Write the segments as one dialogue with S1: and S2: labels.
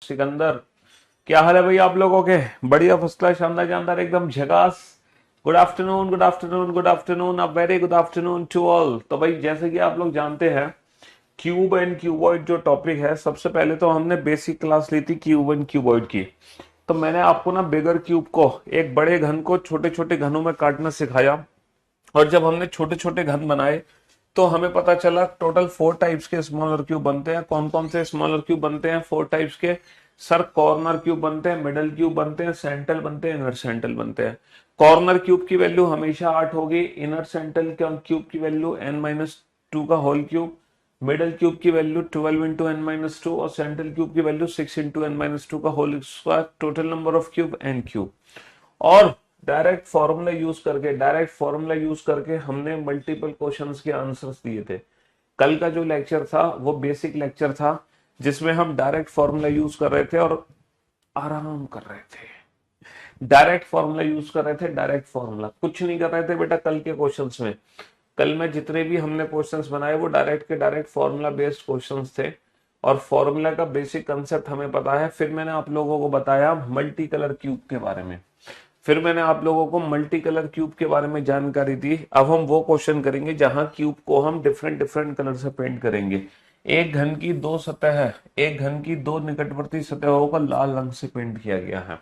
S1: सिकंदर, क्या हाल है भाई आप लोगों के? बढ़िया, फर्स्ट क्लास, शानदार जानदार, एकदम झकास। Good afternoon, good afternoon, good afternoon, a very good afternoon to all. तो भाई जैसे कि आप लोग जानते हैं, क्यूब एंड क्यूबॉइड जो टॉपिक है, सबसे पहले तो हमने बेसिक क्लास ली थी क्यूब एंड क्यूबॉइड की। तो मैंने आपको ना बिगर क्यूब को, एक बड़े घन को छोटे छोटे घनों में काटना सिखाया। और जब हमने छोटे छोटे घन बनाए तो हमें पता चला टोटल 4 टाइप्स के स्मॉलर क्यूब बनते हैं। कौन कौन से स्मॉलर क्यूब बनते हैं 4 टाइप्स के? सर, कॉर्नर क्यूब बनते हैं, मिडल क्यूब बनते हैं, सेंट्रल बनते हैं, इनर सेंट्रल बनते हैं। कॉर्नर क्यूब की वैल्यू हमेशा 8 होगी। इनर सेंट्रल क्यूब की वैल्यू n-2 का होल क्यूब। मिडल क्यूब की वैल्यू 12 इंटू n-2 और सेंट्रल क्यूब की वैल्यू 6 इंटू n-2 का whole square. Total number of cube n cube. और डायरेक्ट फॉर्मूला यूज करके हमने मल्टीपल क्वेश्चंस के आंसर्स दिए थे। कल का जो लेक्चर था वो बेसिक लेक्चर था, जिसमें हम डायरेक्ट फॉर्मूला यूज कर रहे थे और आराम कर रहे थे। डायरेक्ट फॉर्मूला यूज कर रहे थे, डायरेक्ट फॉर्मूला, कुछ नहीं कर रहे थे बेटा कल के क्वेश्चंस में। कल में जितने भी हमने क्वेश्चंस बनाए वो डायरेक्ट के डायरेक्ट फॉर्मूला बेस्ड क्वेश्चंस थे। और फॉर्मूला का बेसिक कंसेप्ट हमें पता है। फिर मैंने आप लोगों को बताया मल्टी कलर क्यूब के बारे में। फिर मैंने आप लोगों को मल्टी कलर क्यूब के बारे में जानकारी दी। अब हम वो क्वेश्चन करेंगे जहां क्यूब को हम डिफरेंट डिफरेंट कलर से पेंट करेंगे। एक घन की दो सतह है, एक घन की दो निकटवर्ती सतहों को लाल रंग से पेंट किया गया है।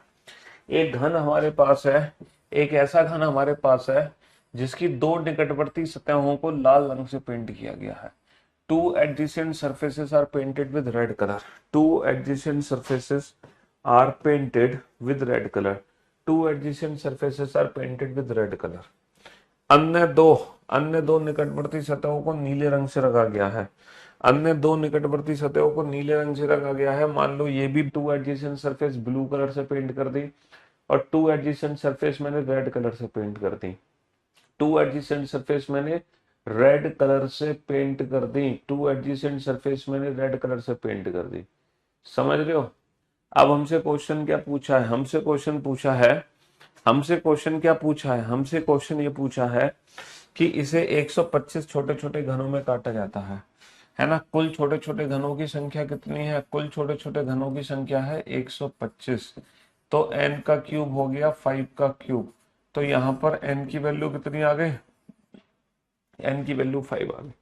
S1: एक घन हमारे पास है, एक ऐसा घन हमारे पास है जिसकी दो निकटवर्ती सतहों को लाल रंग से पेंट किया गया है। Two adjacent surfaces are painted with red color. Two adjacent surfaces are painted with red color. Two adjacent surfaces are painted with red color. अन्य दो निकटवर्ती सतहों को नीले रंग से रंगा गया है। अन्य दो निकटवर्ती सतहों को नीले रंग से रंगा गया है। मान लो ये भी two adjacent surface blue colour से पेंट कर दी और टू एडजेसेंट सरफेस मैंने रेड कलर से पेंट कर दी। टू एडजेसेंट सरफेस मैंने रेड कलर से पेंट कर दी। टू एडजेसेंट सरफेस मैंने रेड कलर से पेंट कर दी। समझ रहे हो? अब हमसे क्वेश्चन क्या पूछा है? हमसे क्वेश्चन ये पूछा है कि इसे 125 छोटे छोटे घनों में काटा जाता है ना? कुल छोटे छोटे घनों की संख्या कितनी है? कुल छोटे छोटे घनों की संख्या है 125। तो n का क्यूब हो गया 5 का क्यूब। तो यहां पर n की वैल्यू कितनी आ गई? n की वैल्यू 5 आ गई।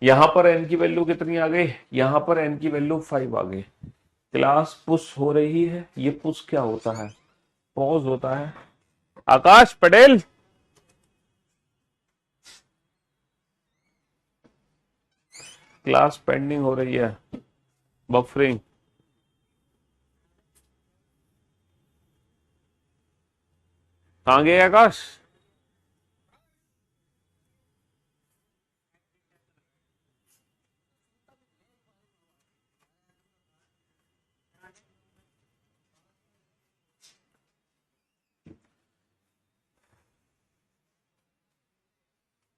S1: यहां पर n की वैल्यू कितनी आ गई? यहां पर n की वैल्यू 5 आ गई। क्लास पुश हो रही है। ये पुश क्या होता है? पॉज होता है। आकाश पटेल, क्लास पेंडिंग हो रही है, बफरिंग। कहां गए आकाश?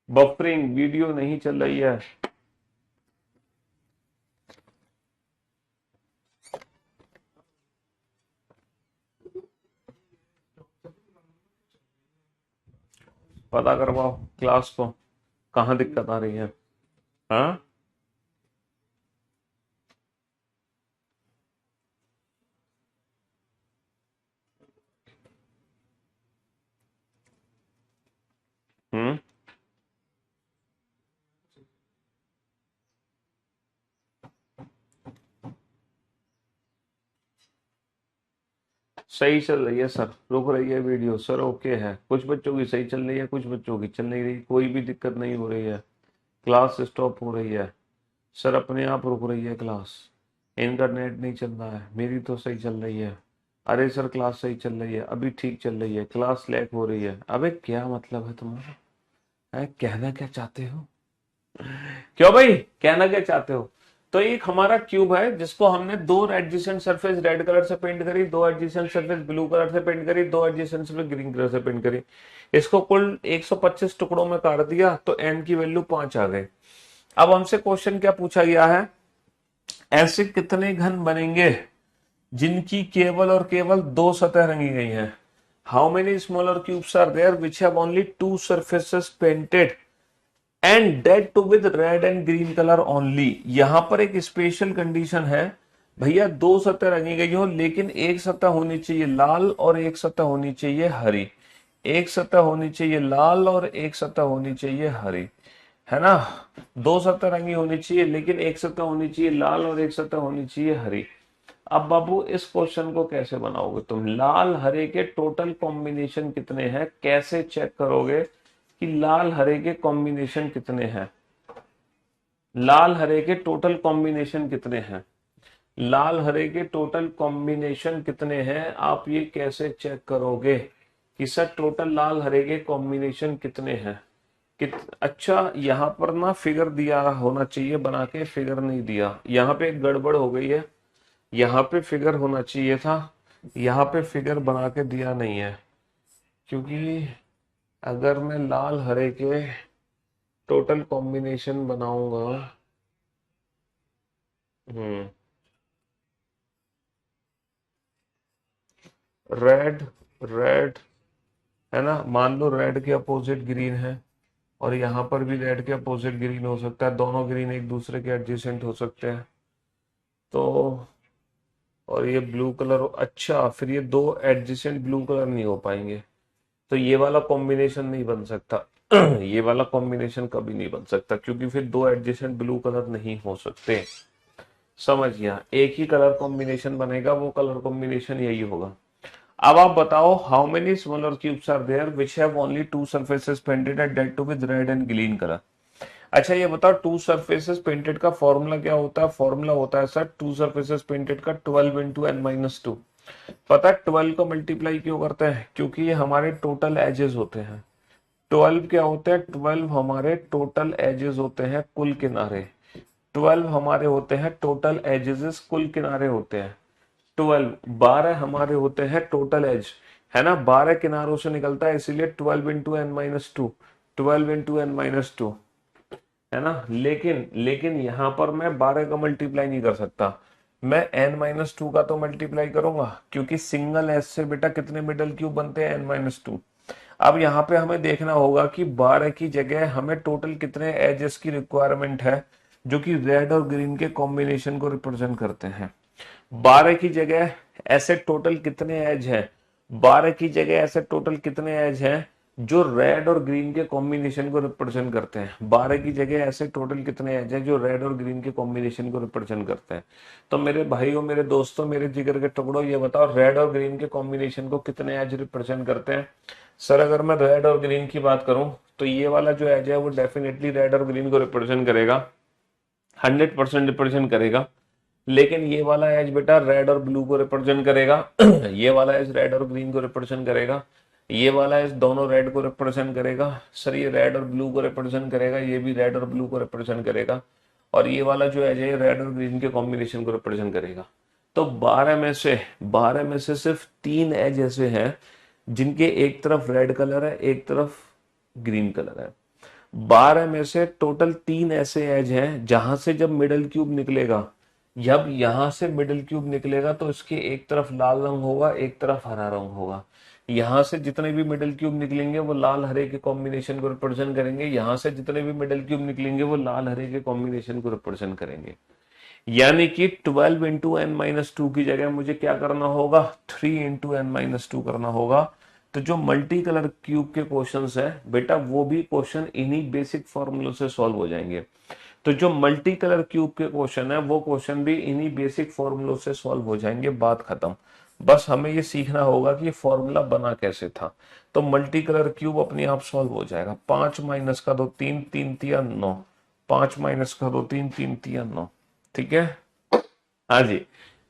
S1: बफरिंग, वीडियो नहीं चल रही है। पता करवाओ क्लास को, कहां दिक्कत आ रही है। हाँ, हम्म, सही चल रही है सर, रुक रही है वीडियो सर, ओके है। कुछ बच्चों की सही चल रही है, कुछ बच्चों की चल नहीं रही, कोई भी दिक्कत नहीं हो रही है। क्लास स्टॉप हो रही है सर, अपने आप रुक रही है क्लास। इनका नेट नहीं चल रहा है, मेरी तो सही चल रही है। अरे सर क्लास सही चल रही है, अभी ठीक चल रही है, क्लास लैग हो रही है। अबे क्या मतलब है तुम्हारा? है, कहना क्या चाहते हो? क्यों भाई, कहना क्या चाहते हो? तो एक हमारा क्यूब है जिसको हमने दो एडजेसेंट सरफेस रेड कलर से पेंट करी, दो एडजेसेंट सरफेस ब्लू कलर से पेंट करी, दो एडजेसेंट सरफेस ग्रीन कलर से पेंट करी। इसको कुल 125 टुकड़ों में काट दिया तो n की वैल्यू 5 आ गई। अब हमसे क्वेश्चन क्या पूछा गया है? ऐसे कितने घन बनेंगे जिनकी केवल और केवल दो सतह रंगी गई हैं? How many smaller cubes are there which have only two surfaces painted and that two with red and green colour only? यहां पर एक स्पेशल कंडीशन है। भैया दो सतह रंगी गई हो लेकिन एक सतह होनी चाहिए लाल और एक सतह होनी चाहिए हरी, एक सतह होनी चाहिए लाल और एक सतह होनी चाहिए हरी, है ना। दो सतह रंगी होनी चाहिए लेकिन एक सतह होनी चाहिए लाल और एक सतह होनी चाहिए हरी। अब बाबू इस क्वेश्चन को कैसे बनाओगे तुम, लाल हरे के टोटल कॉम्बिनेशन कितने हैं, कैसे चेक करोगे कि लाल हरे के कॉम्बिनेशन कितने हैं, लाल हरे के टोटल कॉम्बिनेशन कितने हैं, लाल हरे के टोटल कॉम्बिनेशन कितने हैं, आप ये कैसे चेक करोगे कि सर टोटल लाल हरे के कॉम्बिनेशन कितने हैं। अच्छा यहाँ पर ना फिगर दिया होना चाहिए, बना के फिगर नहीं दिया, यहाँ पे एक गड़बड़ हो गई है, यहाँ पे फिगर होना चाहिए था, यहाँ पे फिगर बना के दिया नहीं है, क्योंकि अगर मैं लाल हरे के टोटल कॉम्बिनेशन बनाऊंगा, हम्म, रेड, रेड है ना, मान लो रेड के अपोजिट ग्रीन है और यहाँ पर भी रेड के अपोजिट ग्रीन हो सकता है, दोनों ग्रीन एक दूसरे के एडजेसेंट हो सकते हैं। तो और ये ब्लू कलर, अच्छा फिर ये दो एडजेसेंट ब्लू कलर नहीं हो पाएंगे, तो ये वाला कॉम्बिनेशन नहीं बन सकता। ये वाला कॉम्बिनेशन कभी नहीं बन सकता क्योंकि फिर दो एडजेसेंट ब्लू कलर नहीं हो सकते। समझ गया, एक ही कलर कॉम्बिनेशन बनेगा, वो कलर कॉम्बिनेशन यही होगा। अब आप बताओ how many smaller cubes are there which have only two surfaces painted at that to with red and green colour. अच्छा ये बताओ टू सरफेसेस पेंटेड का फॉर्मूला क्या होता है, फॉर्मूला होता है सर टू सरफेसेस पेंटेड का 12 इंटू एन माइनस टू। पता है 12 को मल्टीप्लाई क्यों करते हैं, क्योंकि ये हमारे टोटल एजेस होते हैं। 12 क्या होते हैं, 12 हमारे टोटल एजेस होते हैं, कुल किनारे। 12 हमारे होते हैं टोटल एजेस, कुल किनारे होते हैं। 12, 12 हमारे होते हैं टोटल एज, है ना, 12 किनारों से निकलता है, इसीलिए 12 into N minus two, 12 into N minus two, है ना। लेकिन लेकिन यहां पर मैं 12 का मल्टीप्लाई नहीं कर सकता, मैं n माइनस टू का तो मल्टीप्लाई करूंगा, क्योंकि सिंगल एस से बेटा कितने मिडल क्यूब बनते हैं, n माइनस टू। अब यहाँ पे हमें देखना होगा कि 12 की जगह हमें टोटल कितने एजेस की रिक्वायरमेंट है, जो कि रेड और ग्रीन के कॉम्बिनेशन को रिप्रेजेंट करते हैं। 12 की जगह ऐसे टोटल कितने एज है, 12 की जगह ऐसे टोटल कितने एज हैं जो रेड और ग्रीन के कॉम्बिनेशन को रिप्रेजेंट करते हैं, 12 की जगह ऐसे टोटल कितने एज हैं जो रेड और ग्रीन के कॉम्बिनेशन को रिप्रेजेंट करते हैं। तो मेरे भाइयों, मेरे दोस्तों, मेरे जिगर के टुकड़ों, ये बताओ रेड और ग्रीन के कॉम्बिनेशन को कितने एज रिप्रेजेंट करते हैं। सर अगर मैं रेड और ग्रीन की बात करूं तो ये वाला जो एज है वो डेफिनेटली रेड और ग्रीन को रिप्रेजेंट करेगा, 100% रिप्रेजेंट करेगा। लेकिन ये वाला एज बेटा रेड और ब्लू को रिप्रेजेंट करेगा। ये वाला एज रेड और ग्रीन को रिप्रेजेंट करेगा, ये वाला एज दोनों रेड को रिप्रेजेंट करेगा। सर ये रेड और ब्लू को रिप्रेजेंट करेगा, ये भी रेड और ब्लू को रिप्रेजेंट करेगा, और ये वाला जो एज है रेड और ग्रीन के कॉम्बिनेशन को रिप्रेजेंट करेगा। तो 12 में से सिर्फ 3 एज ऐसे हैं जिनके एक तरफ रेड कलर है, एक तरफ ग्रीन कलर है। 12 में से टोटल 3 ऐसे एज हैं जहां से जब मिडल क्यूब निकलेगा, जब यहां से मिडिल क्यूब निकलेगा तो इसके एक तरफ लाल रंग होगा, एक तरफ हरा रंग होगा। यहां से जितने भी मिडिल क्यूब निकलेंगे वो लाल हरे के कॉम्बिनेशन को रिप्रेजेंट करेंगे, यहां से जितने भी मिडिल क्यूब निकलेंगे वो लाल हरे के कॉम्बिनेशन को रिप्रेजेंट करेंगे। यानी कि 12 इंटू एन माइनस टू की जगह मुझे क्या करना होगा, 3 इंटू एन माइनस टू करना होगा। तो जो मल्टी कलर क्यूब के क्वेश्चंस है बेटा, वो भी क्वेश्चन इन्हीं बेसिक फॉर्मूलों से सॉल्व हो जाएंगे। तो जो मल्टी कलर क्यूब के क्वेश्चन है वो क्वेश्चन भी इन्हीं बेसिक फॉर्मूलों से सॉल्व हो जाएंगे, बात खत्म। बस हमें ये सीखना होगा कि ये फॉर्मूला बना कैसे था। तो मल्टी कलर क्यूब अपने आप सॉल्व हो जाएगा, 5 माइनस का 2 3, 3 तिया 9, 5 माइनस का 2 3, 3 तिया 9। ठीक है, हाँ जी।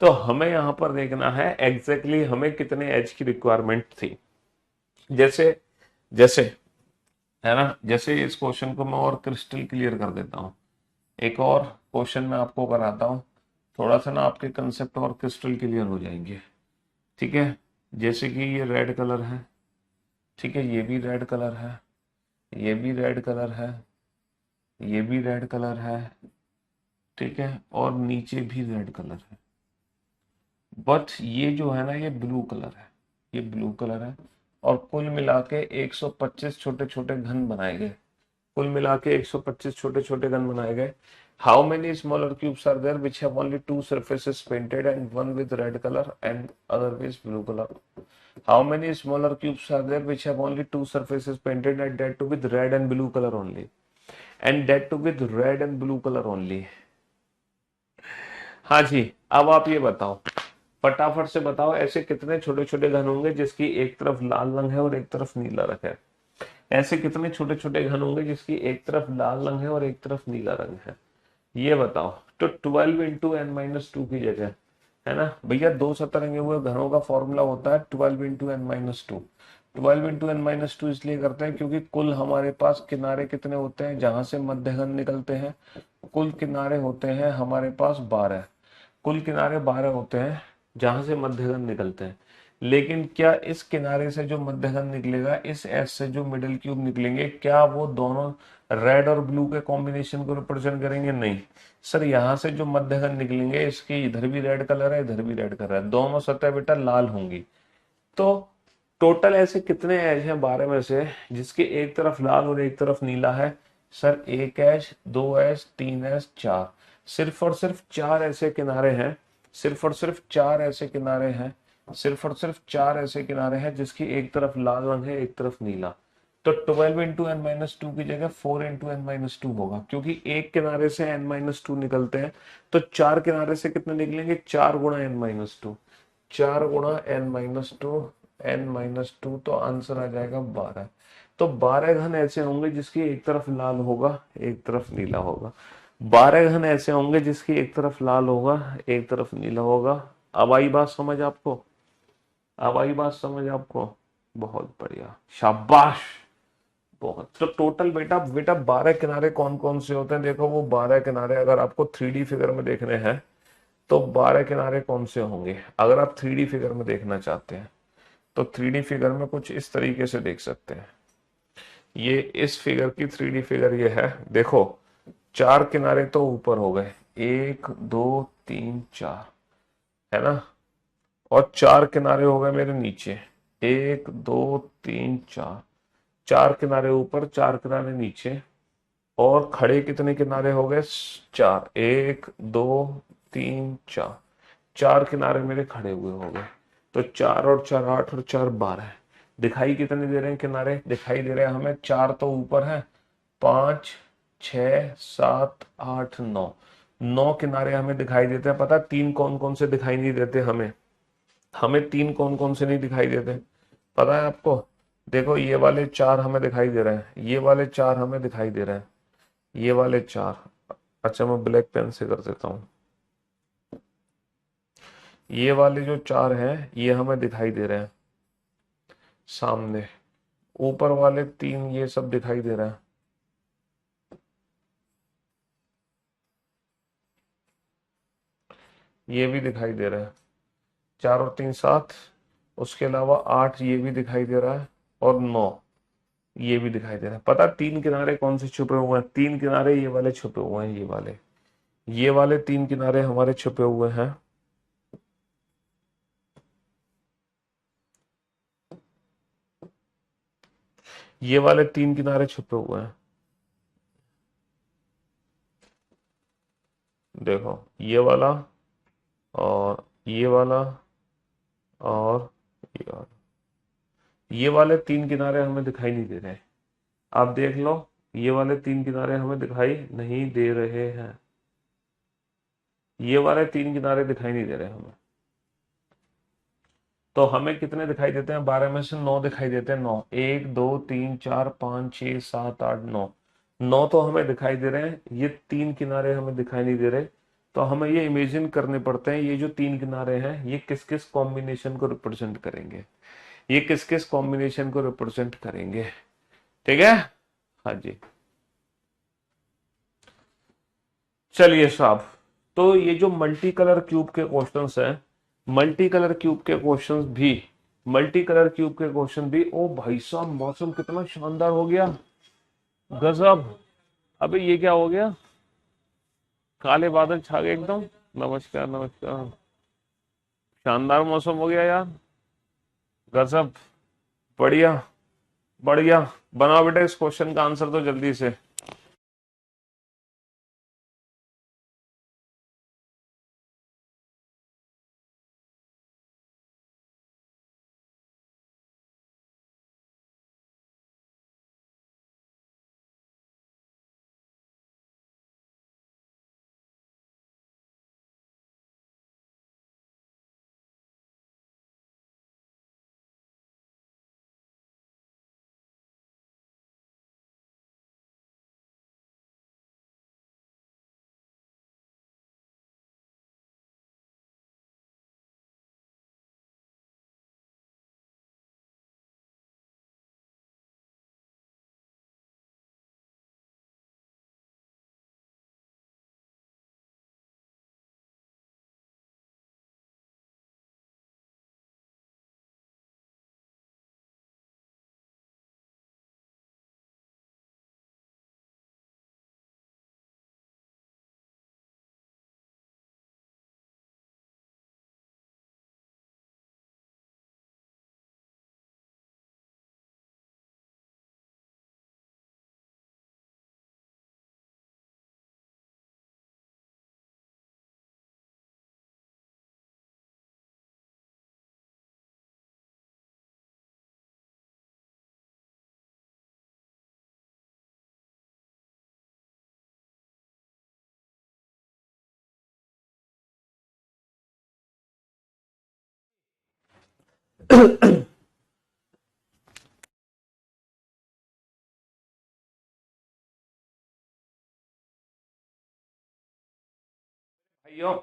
S1: तो हमें यहां पर देखना है एग्जैक्टली हमें कितने एज की रिक्वायरमेंट थी। जैसे जैसे है ना, जैसे इस क्वेश्चन को मैं और क्रिस्टल क्लियर कर देता हूँ, एक और क्वेश्चन मैं आपको कराता हूँ, थोड़ा सा ना आपके कंसेप्ट और क्रिस्टल क्लियर हो जाएंगे। ठीक है, जैसे कि ये रेड कलर है, ठीक है, ये भी रेड कलर है, ये भी रेड कलर है, ये भी रेड कलर है, ठीक है, और नीचे भी रेड कलर है। बट ये जो है ना ये ब्लू कलर है, ये ब्लू कलर है, और कुल मिला के 125 छोटे छोटे घन बनाए गए। कुल मिला के 125 छोटे छोटे घन बनाए गए। How many smaller cubes are there which have only two surfaces painted and one with red colour and other with blue colour? How many smaller cubes are there which have only two surfaces painted and that to with red and blue colour only, and that to with red and blue colour only? हाँ जी, अब आप ये बताओ, फटाफट से बताओ, ऐसे कितने छोटे छोटे घन होंगे जिसकी एक तरफ लाल रंग है और एक तरफ नीला रंग है? ऐसे कितने छोटे छोटे घन होंगे जिसकी एक तरफ लाल रंग है और एक तरफ नीला रंग है? ये बताओ। तो 12 इंटू एन माइनस टू की जगह, है ना भैया, दो सतरंगे हुए घनों का फॉर्मूला होता है 12 into N minus two. 12 into N minus two इसलिए करते हैं क्योंकि कुल हमारे पास किनारे कितने होते हैं जहां से मध्य घन निकलते हैं? कुल किनारे होते हैं हमारे पास 12। कुल किनारे 12 होते हैं जहां से मध्यघन निकलते हैं। लेकिन क्या इस किनारे से जो मध्यघन निकलेगा, इस एस से जो मिडिल क्यूब निकलेंगे, क्या वो दोनों रेड और ब्लू के कॉम्बिनेशन को रिप्रेजेंट करेंगे? नहीं सर, यहाँ से जो मध्यघन निकलेंगे इसके इधर भी रेड कलर है, इधर भी रेड कलर है, दोनों सतह बेटा लाल होंगी। तो टोटल ऐसे कितने एज हैं 12 में से जिसके एक तरफ लाल और एक तरफ नीला है? सर एक एज, दो एज, तीन एज, चार। सिर्फ और सिर्फ चार ऐसे किनारे हैं, सिर्फ और सिर्फ चार ऐसे किनारे हैं, सिर्फ और सिर्फ चार ऐसे किनारे हैं जिसकी एक तरफ लाल रंग है, एक तरफ नीला। तो 12 इंटू एन माइनस टू की जगह 4 इंटू एन माइनस टू होगा, क्योंकि एक किनारे से एन माइनस टू निकलते हैं। तो चार किनारे से कितने निकलेंगे? 4 गुणा एन माइनस टू, 4 गुणा N minus two, N minus two, तो आंसर आ जाएगा 12। तो 12 घन ऐसे होंगे जिसकी एक तरफ लाल होगा, एक तरफ नीला होगा। 12 घन ऐसे होंगे जिसकी एक तरफ लाल होगा, एक तरफ नीला होगा। अब आई बात समझ आपको? अब आई बात समझ आपको? बहुत बढ़िया, शाबाश, बहुत। तो टोटल बेटा बेटा 12 किनारे कौन कौन से होते हैं? देखो वो 12 किनारे अगर आपको 3D फिगर में देखने हैं तो 12 किनारे कौन से होंगे? अगर आप 3D फिगर में देखना चाहते हैं तो 3D फिगर में कुछ इस तरीके से देख सकते हैं। ये इस फिगर की 3D फिगर ये है, देखो चार किनारे तो ऊपर हो गए, एक दो तीन चार, है ना, और चार किनारे हो गए मेरे नीचे, एक दो तीन चार। चार किनारे ऊपर, चार किनारे नीचे, और खड़े कितने किनारे हो गए? चार, एक दो तीन चार। चार किनारे मेरे खड़े हुए हो गए। तो चार और चार आठ और चार 12। दिखाई कितने दे रहे हैं किनारे? दिखाई दे रहे हैं हमें चार तो ऊपर है, पांच, छ, सात, आठ, नौ। नौ किनारे हमें दिखाई देते हैं। पता तीन कौन कौन से दिखाई नहीं देते हमें? हमें तीन कौन कौन से नहीं दिखाई देते पता है आपको? देखो ये वाले चार हमें दिखाई दे रहे हैं, ये वाले चार हमें दिखाई दे रहे हैं, ये वाले चार। अच्छा मैं ब्लैक पेन से कर देता हूं। ये वाले जो चार हैं ये हमें दिखाई दे रहे हैं सामने। ऊपर वाले तीन ये सब दिखाई दे रहे हैं। ये भी दिखाई दे रहा है, चार और तीन सात। उसके अलावा आठ ये भी दिखाई दे रहा है, और नौ ये भी दिखाई दे रहा है। पता तीन किनारे कौन से छुपे हुए हैं? तीन किनारे ये वाले छुपे हुए हैं, ये वाले तीन किनारे हमारे छुपे हुए हैं। ये वाले तीन किनारे छुपे हुए हैं। देखो ये वाला, और ये वाला, और ये वाला। ये वाले तीन किनारे हमें दिखाई नहीं दे रहे। आप देख लो, ये वाले तीन किनारे हमें दिखाई नहीं दे रहे हैं। ये वाले तीन किनारे दिखाई नहीं दे रहे हमें। तो हमें कितने दिखाई देते हैं? 12 में से 9 दिखाई देते हैं। 9, एक दो तीन चार पाँच छः सात आठ नौ। नौ तो हमें दिखाई दे रहे हैं, ये तीन किनारे हमें दिखाई नहीं दे रहे। तो हमें ये इमेजिन करने पड़ते हैं, ये जो तीन किनारे हैं ये किस किस कॉम्बिनेशन को रिप्रेजेंट करेंगे, ये किस किस कॉम्बिनेशन को रिप्रेजेंट करेंगे। ठीक है, हाँ जी। चलिए साहब, तो ये जो मल्टी कलर क्यूब के क्वेश्चंस हैं, मल्टी कलर क्यूब के क्वेश्चंस भी, मल्टी कलर क्यूब के क्वेश्चन भी, ओ भाई साहब मौसम कितना शानदार हो गया, गजब। अबे ये क्या हो गया? काले बादल छा गए एकदम। नमस्कार नमस्कार, शानदार मौसम हो गया यार, गजब, बढ़िया बढ़िया बनाओ बेटा इस क्वेश्चन का आंसर तो जल्दी से। भाइयों,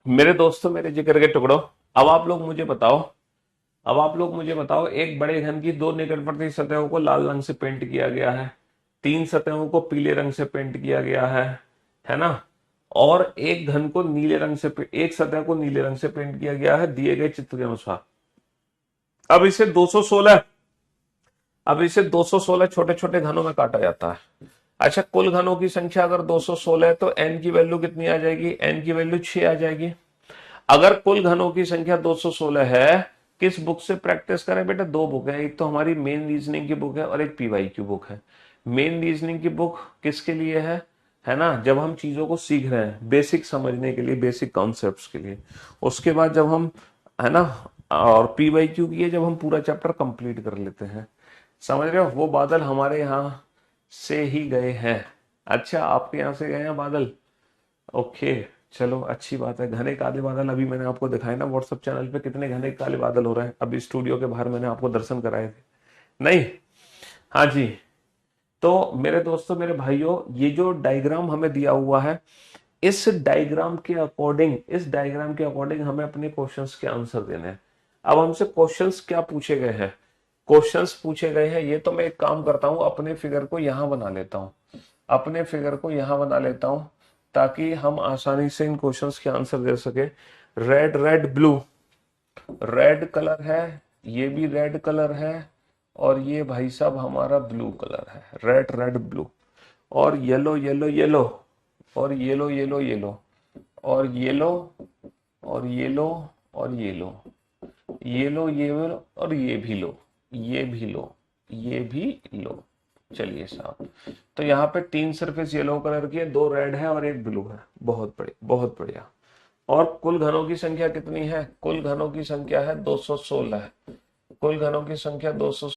S1: मेरे दोस्तों, मेरे जिक्र के टुकड़ों, अब आप लोग मुझे बताओ, अब आप लोग मुझे बताओ, एक बड़े घन की दो निकटवर्ती सतहों को लाल रंग से पेंट किया गया है, तीन सतहों को पीले रंग से पेंट किया गया है ना, और एक घन को नीले रंग से, एक सतह को नीले रंग से पेंट किया गया है दिए गए चित्र के अनुसार। अब इसे 216 अब इसे 216 छोटे छोटे घनों में काटा जाता है। अच्छा, कुल घनों की संख्या अगर 216 है तो n की वैल्यू कितनी आ जाएगी? n की वैल्यू 6 आ जाएगी। अगर कुल घनों की संख्या 216 है, किस बुक से प्रैक्टिस करें बेटा? दो बुक है, एक तो हमारी मेन रीजनिंग की बुक है और एक पीवाई की बुक है। मेन रीजनिंग की बुक किसके लिए है ना, जब हम चीजों को सीख रहे हैं, बेसिक समझने के लिए, बेसिक कॉन्सेप्ट्स के लिए। उसके बाद जब हम, है ना, और पीवाई क्यू की है जब हम पूरा चैप्टर कंप्लीट कर लेते हैं। समझ रहे हो? वो बादल हमारे यहाँ से ही गए हैं। अच्छा, आपके यहाँ से गए हैं बादल? ओके, चलो अच्छी बात है। घने काले बादल अभी मैंने आपको दिखाए ना व्हाट्सएप चैनल पे, कितने घने काले बादल हो रहे हैं। अभी स्टूडियो के बाहर मैंने आपको दर्शन कराए थे, नहीं? हाँ जी। तो मेरे दोस्तों, मेरे भाइयों, ये जो डायग्राम हमें दिया हुआ है, इस डायग्राम के अकॉर्डिंग हमें अपने क्वेश्चंस के आंसर देने हैं। अब हमसे क्वेश्चंस क्या पूछे गए हैं? क्वेश्चंस पूछे गए हैं, ये तो मैं एक काम करता हूं, अपने फिगर को यहां बना लेता हूं, अपने फिगर को यहां बना लेता हूं, ताकि हम आसानी से इन क्वेश्चंस के आंसर दे सके। Red red blue, red colour है, ये भी रेड कलर है, और ये भाई साहब हमारा ब्लू कलर है, रेड रेड ब्लू। और येलो येलो येलो, और येलो येलो येलो, और येलो, और येलो, और येलो, येलो येलो, और ये भी लो, ये भी लो, ये भी लो। चलिए साहब, तो यहाँ पे तीन सरफेस येलो कलर की है, दो रेड है और एक ब्लू है। बहुत बढ़िया, बहुत बढ़िया। और कुल घनों की संख्या कितनी है? कुल घनों की संख्या है 216। कुल घनों की संख्या 216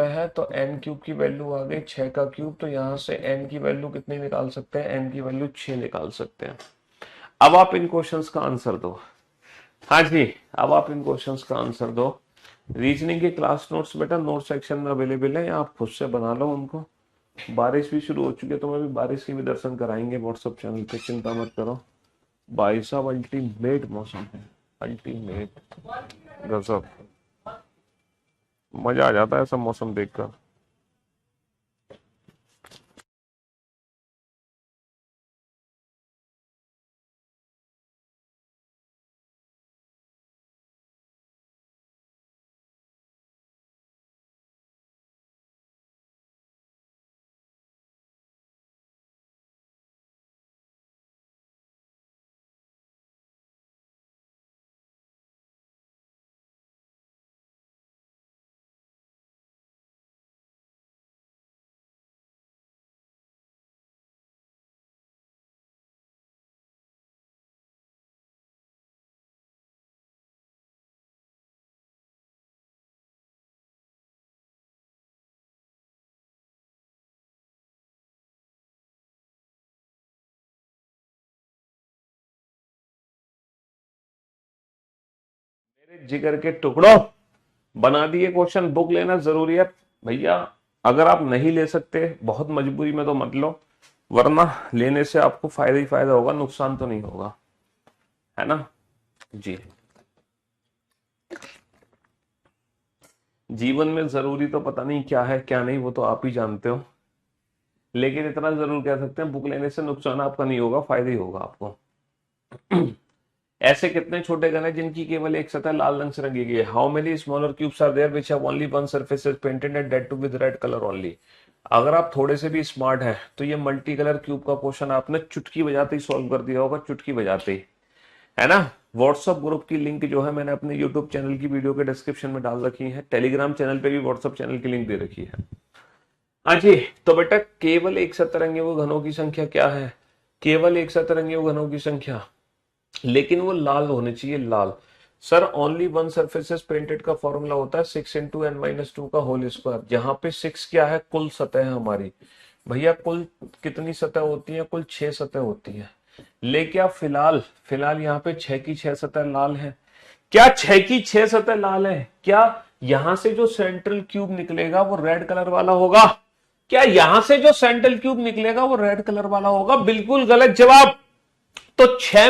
S1: है, तो n क्यूब की वैल्यू आ गई 6 का क्यूब। तो यहां से n की वैल्यू कितनी निकाल सकते हैं? n की वैल्यू 6 निकाल सकते हैं। अब आप इन क्वेश्चंस का आंसर दो। हाँ जी, अब आप इन क्वेश्चंस का आंसर दो। रीजनिंग के क्लास नोट्स बेटा नोट सेक्शन में अवेलेबल है, या आप खुद से बना लो उनको। बारिश भी शुरू हो चुकी है, तो मैं भी बारिश के भी दर्शन कराएंगे व्हाट्सएप चैनल पे, चिंता मत करो। भाई साहब, अल्टीमेट मौसम है, अल्टीमेट, गजब, मजा आ जाता है ऐसा मौसम देखकर। जिगर के टुकड़ों, बना दिए क्वेश्चन। बुक लेना जरूरी है भैया। अगर आप नहीं ले सकते बहुत मजबूरी में तो मत लो, वरना लेने से आपको फायदा ही फायदा होगा, नुकसान तो नहीं होगा, है ना जी। जीवन में जरूरी तो पता नहीं क्या है क्या नहीं, वो तो आप ही जानते हो, लेकिन इतना जरूर कह सकते हैं बुक लेने से नुकसान आपका नहीं होगा, फायदा ही होगा आपको। ऐसे कितने छोटे घन हैं जिनकी केवल एक सतह लाल रंग से रंगी गई है? How many smaller cubes are there which have only one surface is painted and that to with red colour only? अगर आप थोड़े से भी स्मार्ट हैं तो ये मल्टी कलर क्यूब का क्वेश्चन आपने चुटकी बजाते ही सॉल्व कर दिया होगा, चुटकी बजाते ही, है ना। व्हाट्सएप ग्रुप की लिंक जो है मैंने अपने यूट्यूब चैनल की वीडियो के डिस्क्रिप्शन में डाल रखी है, टेलीग्राम चैनल पे भी व्हाट्सएप चैनल की लिंक दे रखी है। हाँ जी, तो बेटा केवल एक सतरंगी घनों की संख्या क्या है? केवल एक सतरंगी घनों की संख्या, लेकिन वो लाल होने चाहिए, लाल। Sir only one surface is painted का फॉर्मूला होता है 6 इंटू एन माइनस टू का होल स्क्वायर, जहां पे 6 क्या है? कुल सतह है हमारी। भैया कुल कितनी सतह होती है? कुल 6 सतह होती है। लेकिन आप फिलहाल फिलहाल यहाँ पे 6 की 6 सतह लाल है। क्या 6 की 6 सतह लाल है? क्या यहां से जो सेंट्रल क्यूब निकलेगा वो रेड कलर वाला होगा? क्या यहां से जो सेंट्रल क्यूब निकलेगा वो रेड कलर वाला होगा? बिल्कुल गलत जवाब। तो 6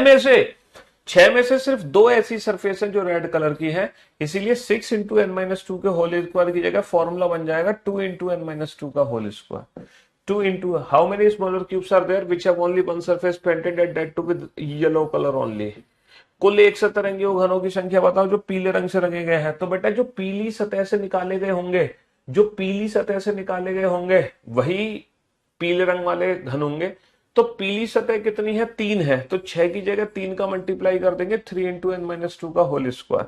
S1: में से सिर्फ 2 ऐसी सरफेस है जो रेड कलर की है, इसीलिए 6 इंटू एन माइनस टू के होल स्क्वायर की जगह फॉर्मूला बन जाएगा 2 इंटू एन माइनस टू का whole square. 2 into how many smaller cubes are there which have only one surface painted at that to with yellow colour only? कुल एक सतरंगी घनों की संख्या बताओ जो पीले रंग से रंगे गए हैं। तो बेटा जो पीली सतह से निकाले गए होंगे, जो पीली सतह से निकाले गए होंगे वही पीले रंग वाले घन होंगे। तो पीली सतह कितनी है? 3 है, तो 6 की जगह 3 का मल्टीप्लाई कर देंगे 3 इंटू एन माइनस टू का होल स्क्वायर।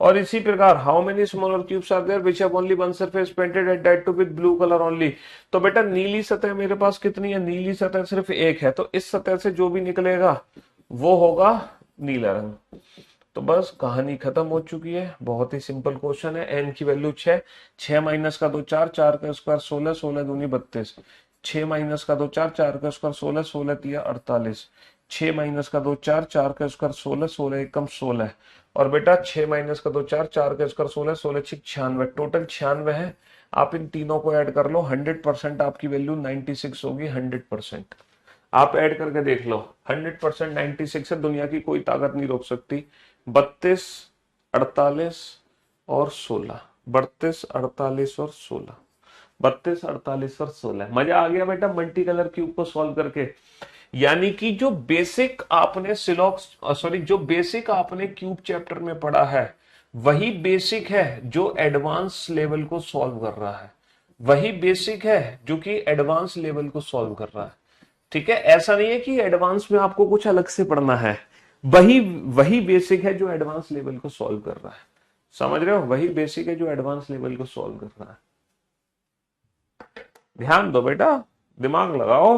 S1: और इसी प्रकार how many smaller cubes are there which have only one surface painted at that to with blue colour only? तो बेटा नीली सतह मेरे पास कितनी है? नीली सतह सिर्फ एक है, तो इस सतह से जो भी निकलेगा वो होगा नीला रंग। तो बस कहानी खत्म हो चुकी है। बहुत ही सिंपल क्वेश्चन है। एन की वैल्यू 6, 6 माइनस का 2 4, 4 का स्क्वायर 16, 16 दूनी 32, 6 माइनस का 2 4, 4 का स्क्वायर 16, 16 तिया 48, 6 माइनस का 2 4, 4 का स्क्वायर 16, 16 एकम 16, और बेटा 6 माइनस का 2 4, 4 का स्क्वायर 16, 16 6 96, टोटल 96 है। आप इन तीनों को ऐड कर लो, 100% आपकी वैल्यू 96 होगी। 100% आप ऐड करके देख लो, 100% 96 है, दुनिया की कोई ताकत नहीं रोक सकती। 32, 48 और 16, 32, 48 और 16, 32, 48 और 16। मजा आ गया बेटा मल्टी कलर क्यूब को सॉल्व करके। यानी कि जो बेसिक आपने जो बेसिक आपने क्यूब चैप्टर में पढ़ा है वही बेसिक है जो एडवांस लेवल को सॉल्व कर रहा है, वही बेसिक है जो कि एडवांस लेवल को सॉल्व कर रहा है। ठीक है, ऐसा नहीं है कि एडवांस में आपको कुछ अलग से पढ़ना है, वही वही बेसिक है जो एडवांस लेवल को सॉल्व कर रहा है। समझ रहे हो? वही बेसिक है जो एडवांस लेवल को सॉल्व कर रहा है। ध्यान दो बेटा, दिमाग लगाओ।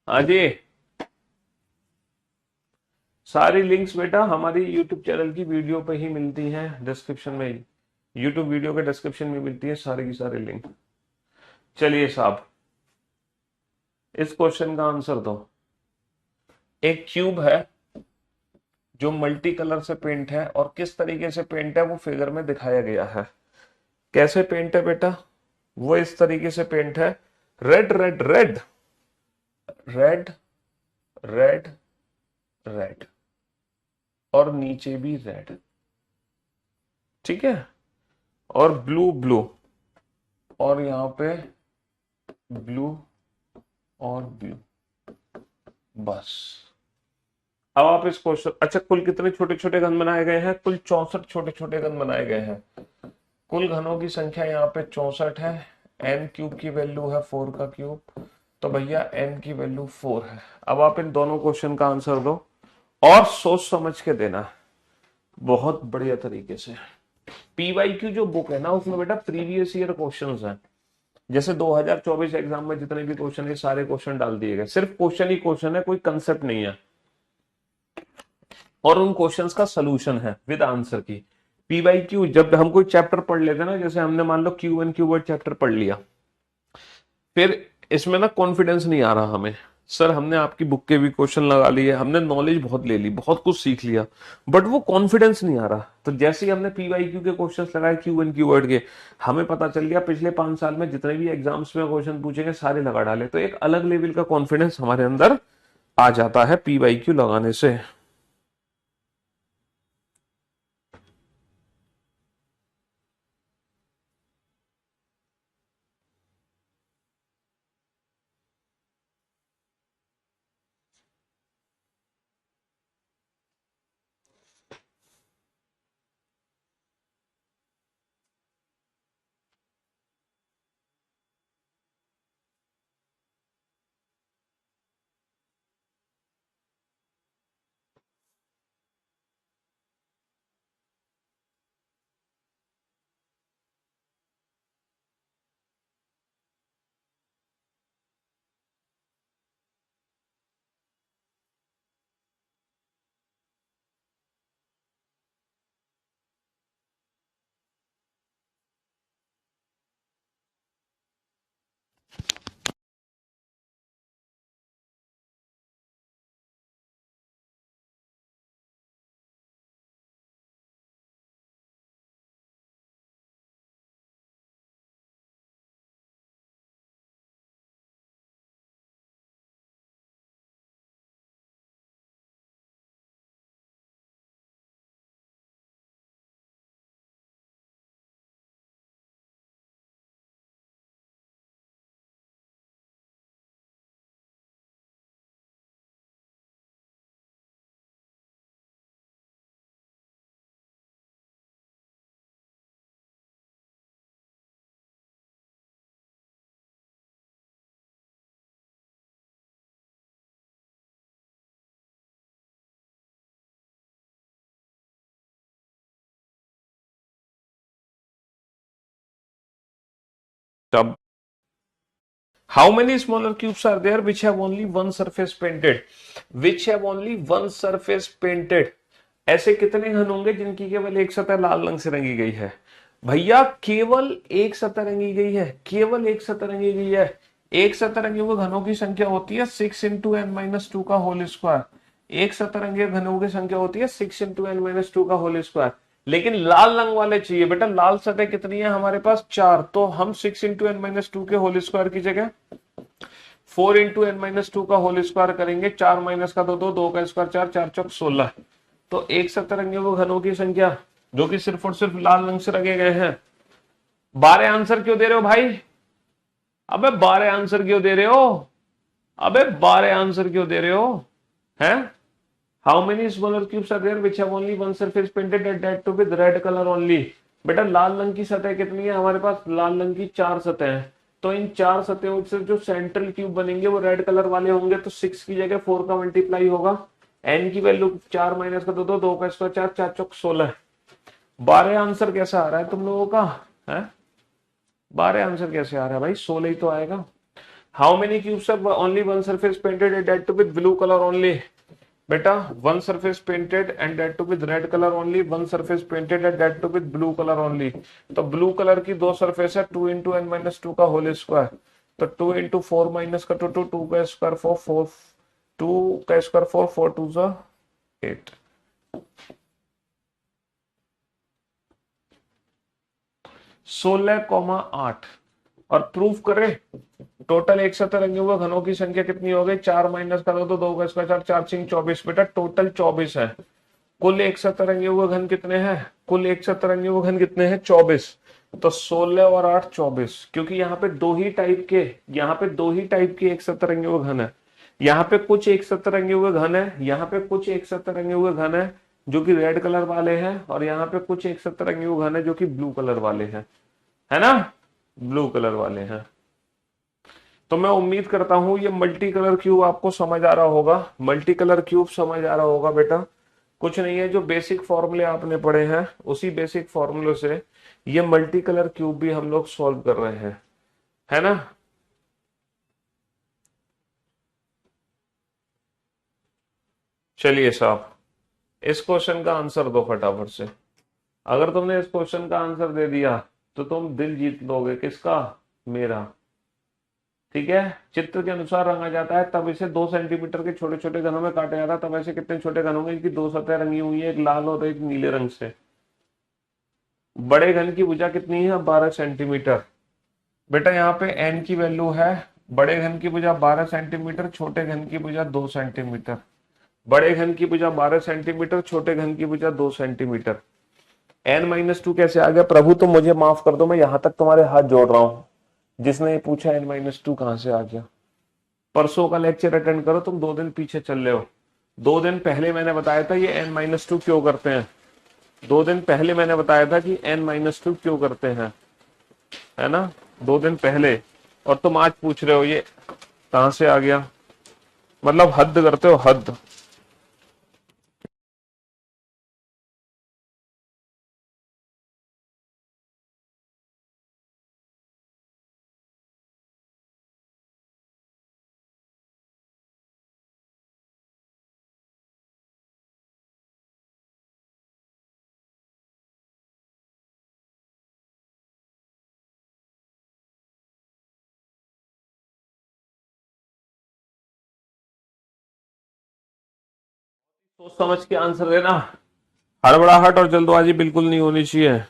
S1: हाँ जी, सारी लिंक्स बेटा हमारी यूट्यूब चैनल की वीडियो पे ही मिलती हैं, डिस्क्रिप्शन में, यूट्यूब वीडियो के डिस्क्रिप्शन में मिलती है सारी की सारी लिंक। चलिए साहब, इस क्वेश्चन का आंसर दो। एक क्यूब है जो मल्टी कलर से पेंट है, और किस तरीके से पेंट है वो फिगर में दिखाया गया है। कैसे पेंट है बेटा? वो इस तरीके से पेंट है, red red red red red red, और नीचे भी रेड, ठीक है, और ब्लू ब्लू, और यहां पे ब्लू और ब्लू, बस। अब आप इस क्वेश्चन, अच्छा कुल कितने छोटे छोटे घन बनाए गए हैं? कुल 64 छोटे छोटे घन बनाए गए हैं। कुल घनों की संख्या यहाँ पे 64 है। एन क्यूब की वैल्यू है 4 का क्यूब, तो भैया एन की वैल्यू 4 है। अब आप इन दोनों क्वेश्चन का आंसर दो और सोच समझ के देना, बहुत बढ़िया तरीके से। पीवाईक्यू जो बुक है ना उसमें बेटा प्रीवियस ईयर क्वेश्चंस हैं, जैसे 2024 एग्जाम में जितने भी क्वेश्चन है सारे क्वेश्चन डाल दिए गए, सिर्फ क्वेश्चन ही क्वेश्चन है, कोई कंसेप्ट नहीं है, और उन क्वेश्चंस का सलूशन है विद आंसर की। पीवाईक्यू जब हम कोई चैप्टर पढ़ लेते ना, जैसे हमने मान लो Q and Q word chapter पढ़ लिया, फिर इसमें ना कॉन्फिडेंस नहीं आ रहा हमें, सर हमने आपकी बुक के भी क्वेश्चन लगा लिए, हमने नॉलेज बहुत ले ली, बहुत कुछ सीख लिया, बट वो कॉन्फिडेंस नहीं आ रहा। तो जैसे ही हमने पीवाईक्यू के क्वेश्चंस लगाए, क्यू एंड क्यू वर्ड के, हमें पता चल गया पिछले 5 साल में जितने भी एग्जाम्स में क्वेश्चन पूछेंगे सारे लगा डाले, तो एक अलग लेवल का कॉन्फिडेंस हमारे अंदर आ जाता है पीवाईक्यू लगाने से। तब how many smaller cubes are there which have only one surface painted? Which have only one surface painted? ऐसे कितने घन होंगे जिनकी केवल एक सतह लाल रंग से रंगी गई है? भैया केवल एक सतह रंगी गई है, केवल एक सतह रंगी गई है। एक सतह रंगे हुए घनों की संख्या होती है 6 × n - 2 का होल स्क्वायर। एक सतह रंगे घनों की संख्या होती है 6 × n - 2 का होल स्क्वायर। लेकिन लाल रंग वाले चाहिए बेटा, लाल सतह कितनी है हमारे पास? 4। तो हम 6 × n - 2 के होल स्क्वायर की जगह 4 × n - 2 का होल स्क्वायर करेंगे। 4 माइनस का 2 2, 2 का स्क्वायर 4, 4 चौक 16। तो एक सतरंगी वो घनों की संख्या जो कि सिर्फ और सिर्फ लाल रंग से रखे गए हैं। 12 आंसर क्यों दे रहे हो भाई? अबे 12 आंसर क्यों दे रहे हो? अबे 12 आंसर क्यों दे रहे हो? हैं? How many smaller cubes are there which have only one surface painted at that to with red colour only? बेटा लाल रंग की सतह कितनी है हमारे पास? लाल रंग की 4 सतह है। तो इन 4 सतहों से जो सेंट्रल क्यूब बनेंगे वो रेड कलर वाले होंगे। तो 6 की जगह 4 का मल्टीप्लाई होगा। एन की वैल्यू 4 माइनस का 2 2, 2 का स्क्वायर 4, 4 चौक 16। 12 आंसर कैसा आ रहा है तुम लोगों का? है 12 आंसर कैसे आ रहा है भाई? 16 ही तो आएगा। How many cubes have only one surface painted at that to with blue colour only? बेटा one surface painted and that to with red colour only, one surface painted and that to with blue colour only. तो blue colour की 2 surface है, 2 × n - 2 का whole square. तो 2 × 4 minus का 2 2, 2 का square 4 4, 2 का square 4 4 2 8। 16,8 और प्रूफ करें। टोटल एक सतह रंगे हुए घनों की संख्या कितनी हो गई? 4 माइनस का 2 2 का स्क्वायर 4, 4 6 24। बेटा टोटल 24 है। कुल एक सतह रंगे हुए घन कितने हैं? कुल एक सतह रंगे हुए घन कितने हैं? 24। तो 16 और 8 24, क्योंकि यहाँ पे दो ही टाइप के, यहाँ पे दो ही टाइप के एक सतह रंगे हुए घन है। यहाँ पे कुछ एक सतह रंगे हुए घन है, यहाँ पे कुछ एक सतह रंगे हुए घन है जो कि रेड कलर वाले हैं, और यहाँ पे कुछ एक सतह रंगे हुए घन है जो कि ब्लू कलर वाले हैं, है ना? ब्लू कलर वाले हैं। तो मैं उम्मीद करता हूं ये मल्टी कलर क्यूब आपको समझ आ रहा होगा। मल्टी कलर क्यूब समझ आ रहा होगा बेटा। कुछ नहीं है, जो बेसिक फॉर्मूले आपने पढ़े हैं उसी बेसिक फॉर्मूले से ये मल्टी कलर क्यूब भी हम लोग सॉल्व कर रहे हैं, है ना? चलिए साहब, इस क्वेश्चन का आंसर दो फटाफट से। अगर तुमने इस क्वेश्चन का आंसर दे दिया तो तुम दिल जीत लोगे। किसका? मेरा। ठीक है, चित्र के अनुसार रंगा जाता है, तब इसे 2 सेंटीमीटर के छोटे छोटे घनों में काटा जाता है। तब ऐसे कितने छोटे घन होंगे, इनकी 2 सतह रंगी हुई है, एक लाल और एक नीले रंग से। बड़े घन की भुजा कितनी है, 12 सेंटीमीटर। बेटा यहाँ पे n की वैल्यू है, बड़े घन की भुजा 12 सेंटीमीटर, छोटे घन की भुजा 2 सेंटीमीटर। बड़े घन की भुजा 12 सेंटीमीटर, छोटे घन की भुजा 2 सेंटीमीटर। n-2 कैसे आ गया प्रभु, तो मुझे माफ कर दो, मैं यहां तक तुम्हारे हाथ जोड़ रहा हूं। जिसने ये पूछा n-2 कहां से आ गया, परसों का लेक्चर अटेंड करो, तुम 2 दिन पीछे चल रहे हो। 2 दिन पहले मैंने बताया था ये n-2 क्यों करते हैं। 2 दिन पहले मैंने बताया था कि n-2 क्यों करते हैं, है ना, 2 दिन पहले। और तुम आज पूछ रहे हो ये कहां से आ गया, मतलब हद करते हो, हद। सोच समझ के आंसर देना, हड़बड़ाहट और जल्दबाजी बिल्कुल नहीं होनी चाहिए।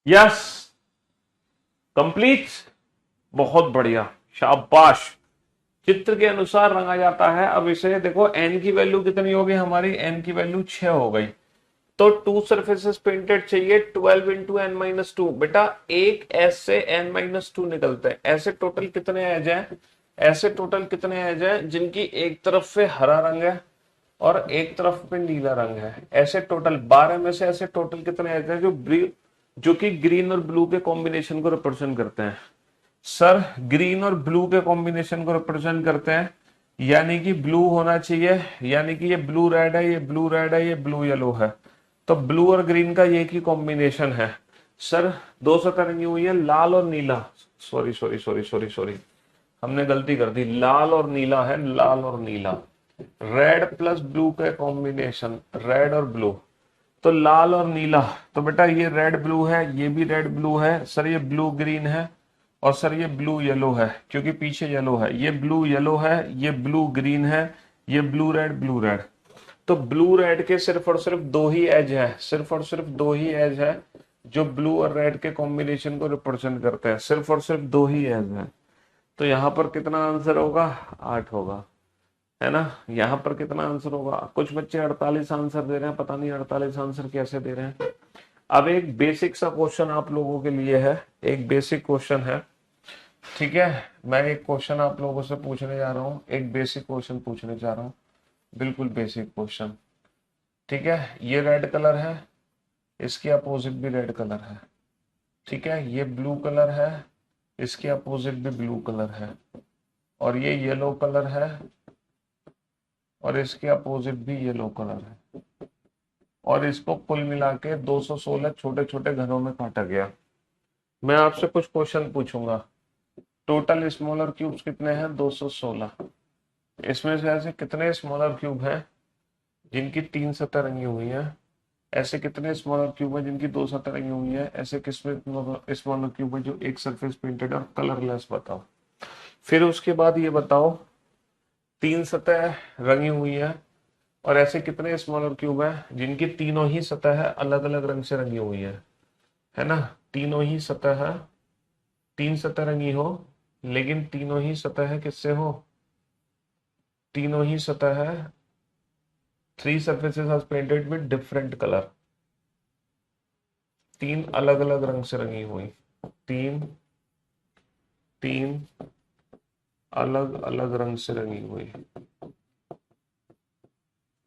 S1: यस, कंप्लीट, बहुत बढ़िया, शाबाश। चित्र के अनुसार रंगा जाता है। अब इसे देखो, n की वैल्यू कितनी हो गई हमारी, n की वैल्यू 6 हो गई, तो 2 सरफेसेस पेंटेड चाहिए, 12 इंटू n-2। बेटा एक एस से n-2 निकलते हैं, ऐसे टोटल कितने एज हैं, ऐसे टोटल कितने एज हैं जिनकी एक तरफ पे हरा रंग है और एक तरफ पे नीला रंग है। ऐसे टोटल 12 में से ऐसे टोटल कितने एज हैं जो कि ग्रीन और ब्लू के कॉम्बिनेशन को रिप्रेजेंट करते हैं। सर ग्रीन और ब्लू के कॉम्बिनेशन को रिप्रेजेंट करते हैं, यानी कि ब्लू होना चाहिए, यानी कि ये ब्लू रेड है, ये ब्लू रेड है, ये ब्लू येलो है, तो ब्लू और ग्रीन का ये की कॉम्बिनेशन है। सर 2 सतह रंगी हुई है, लाल और नीला, sorry sorry sorry sorry sorry, हमने गलती कर दी, लाल और नीला है, लाल और नीला, रेड प्लस ब्लू का कॉम्बिनेशन, रेड और ब्लू। तो लाल और नीला, तो बेटा ये रेड ब्लू है, ये भी रेड ब्लू है सर, ये ब्लू ग्रीन है, और सर ये ब्लू येलो है क्योंकि पीछे येलो है, ये ब्लू येलो है, ये ब्लू ग्रीन है, ये ब्लू रेड ब्लू रेड। तो ब्लू रेड के सिर्फ और सिर्फ दो ही एज है, सिर्फ और सिर्फ दो ही एज है जो ब्लू और रेड के कॉम्बिनेशन को रिप्रेजेंट करते हैं, सिर्फ और सिर्फ दो ही एज है। तो यहाँ पर कितना आंसर होगा, 8 होगा, है ना। यहाँ पर कितना आंसर होगा, कुछ बच्चे 48 आंसर दे रहे हैं, पता नहीं 48 आंसर कैसे दे रहे हैं। अब एक बेसिक सा क्वेश्चन आप लोगों के लिए है, एक बेसिक क्वेश्चन है, ठीक है। मैं एक क्वेश्चन आप लोगों से पूछने जा रहा हूँ, एक बेसिक क्वेश्चन पूछने जा रहा हूँ, बिल्कुल बेसिक क्वेश्चन, ठीक है। ये रेड कलर है, इसकी अपोजिट भी रेड कलर है, ठीक है। ये ब्लू कलर है, इसकी अपोजिट भी ब्लू कलर है, और ये येलो कलर है, और इसके अपोजिट भी येलो कलर है, और इसको कुल मिला के 216 छोटे छोटे घरों में काटा गया। मैं आपसे कुछ क्वेश्चन पूछूंगा। टोटल स्मॉलर क्यूब्स कितने हैं, 216। इसमें से ऐसे कितने स्मॉलर क्यूब हैं जिनकी 3 सतह रंगी हुई हैं, ऐसे कितने स्मॉलर क्यूब हैं जिनकी 2 सतह रंगी हुई है, ऐसे कितने स्मॉलर क्यूब है जो एक सरफेस पेंटेड और कलरलेस, बताओ। फिर उसके बाद ये बताओ 3 सतह रंगी हुई है और ऐसे कितने स्मॉलर क्यूब हैं जिनकी तीनों ही सतह है अलग अलग रंग से रंगी हुई है ना। तीनों ही सतह है, 3 सतह रंगी हो, लेकिन तीनों ही सतह है किससे हो, तीनों ही सतह है, 3 surfaces are painted with different color, 3 अलग अलग रंग से रंगी हुई, तीन तीन अलग अलग रंग से रंगी हुई।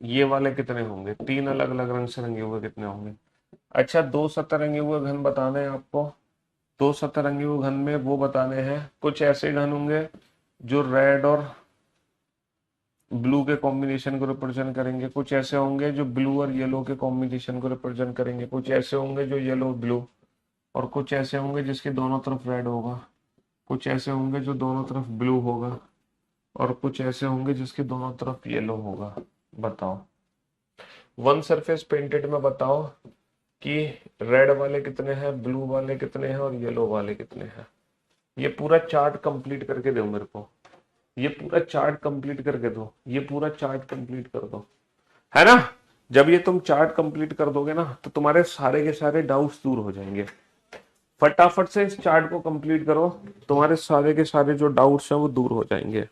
S1: ये वाले कितने होंगे, 3 अलग अलग रंग से रंगे हुए कितने होंगे। अच्छा, 2 सतरंगी हुए घन बताने हैं आपको। 2 सतरंगी हुए घन में वो बताने हैं, कुछ ऐसे घन होंगे जो रेड और ब्लू के कॉम्बिनेशन को रिप्रेजेंट करेंगे, कुछ ऐसे होंगे जो ब्लू और येलो के कॉम्बिनेशन को रिप्रेजेंट करेंगे, कुछ ऐसे होंगे जो येलो ब्लू, और कुछ ऐसे होंगे जिसके दोनों तरफ रेड होगा, कुछ ऐसे होंगे जो दोनों तरफ ब्लू होगा, और कुछ ऐसे होंगे जिसके दोनों तरफ येलो होगा। बताओ, वन सरफेस पेंटेड में बताओ कि रेड वाले कितने हैं, ब्लू वाले कितने हैं और येलो वाले कितने हैं। ये पूरा चार्ट कंप्लीट करके दो मेरे को, ये पूरा चार्ट कंप्लीट करके दो, ये पूरा चार्ट कंप्लीट कर दो, है ना। जब ये तुम चार्ट कंप्लीट कर दोगे ना तो तुम्हारे सारे के सारे डाउट्स दूर हो जाएंगे। फटाफट से इस चार्ट को कंप्लीट करो, तुम्हारे सारे के सारे जो डाउट्स हैं वो दूर हो जाएंगे।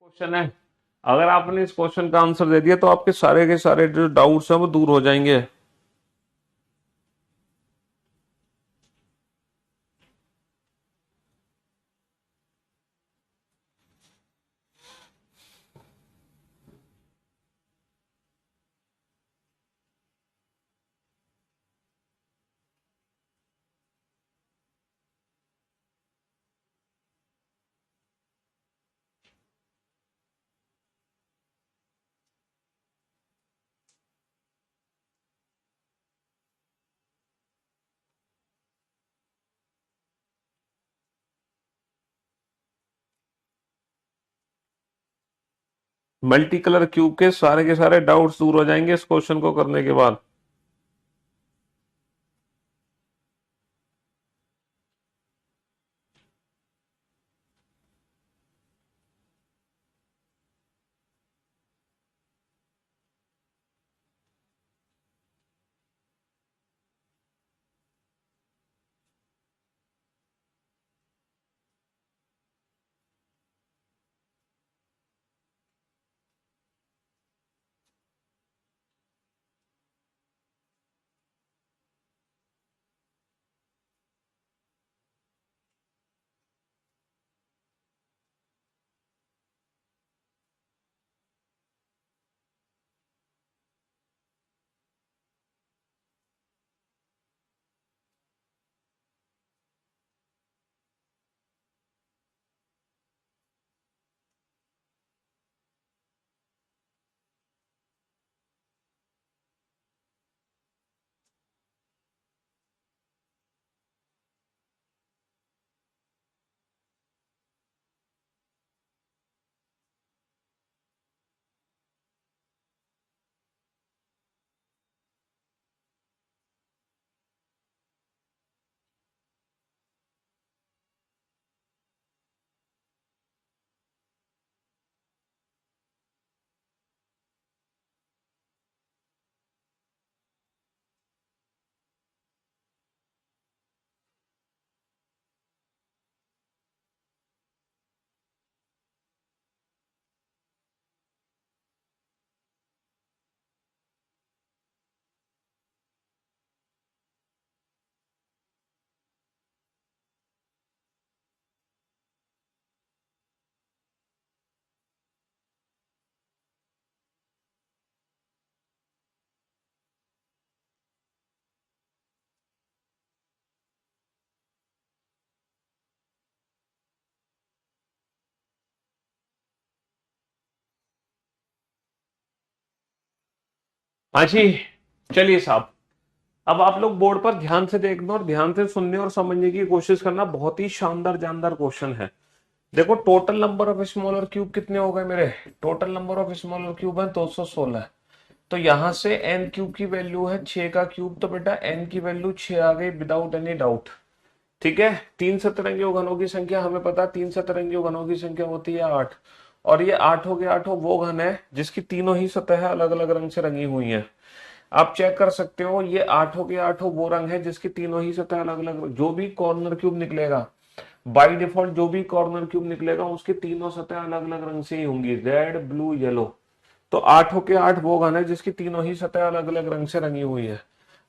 S1: क्वेश्चन है, अगर आपने इस क्वेश्चन का आंसर दे दिया तो आपके सारे के सारे जो डाउट्स हैं वो दूर हो जाएंगे। मल्टी कलर क्यूब के सारे डाउट्स दूर हो जाएंगे इस क्वेश्चन को करने के बाद। हाँ जी, चलिए साहब, अब आप लोग बोर्ड पर ध्यान से देखना और ध्यान से सुनने और समझने की कोशिश करना। बहुत ही शानदार जानदार क्वेश्चन है। देखो, total number of smaller cube कितने हो गए मेरे? Total number of smaller cube है 216। तो यहां से एन क्यूब की वैल्यू है 6 का क्यूब, तो बेटा एन की वैल्यू 6 आ गई विदाउट एनी डाउट। ठीक है, तीन सतरंगी घनों की संख्या हमें पता, तीन सतरंगी घनों की संख्या होती है 8। और ये आठों के आठों वो घन है जिसकी तीनों ही सतह अलग अलग रंग से रंगी हुई है। आप चेक कर सकते हो, ये आठों के आठों वो रंग है जिसकी तीनों ही सतह अलग अलग, जो भी कॉर्नर क्यूब निकलेगा बाय डिफॉल्ट, जो भी कॉर्नर क्यूब निकलेगा उसकी तीनों सतह अलग अलग रंग से ही होंगी, रेड ब्लू येलो। तो आठों के आठ वो घन है जिसकी तीनों ही सतह अलग अलग रंग से रंगी हुई है।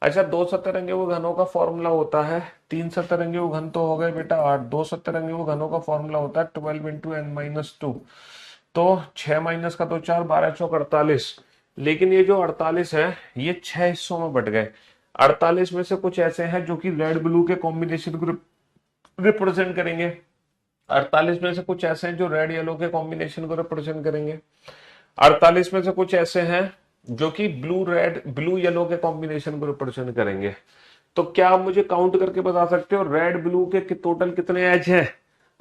S1: अच्छा, दो सतरंगी वो घनों का फॉर्मूला होता है, तीन सतरंगी वो घन तो हो गए बेटा 8, दो सतरंगी वो घनों का फॉर्मूला होता है 12 × n-2। तो 6 माइनस का तो 4, 12 चौक 48। लेकिन ये जो 48 है ये 6 हिस्सों में बट गए। 48 में से कुछ ऐसे हैं जो कि रेड ब्लू के कॉम्बिनेशन को रिप्रेजेंट करेंगे, 48 में से कुछ ऐसे हैं जो रेड येलो के कॉम्बिनेशन को रिप्रेजेंट करेंगे, 48 में से कुछ ऐसे हैं जो कि ब्लू रेड ब्लू येलो के कॉम्बिनेशन को रिप्रेजेंट करेंगे। तो क्या आप मुझे काउंट करके बता सकते हो रेड ब्लू के टोटल कितने एज हैं?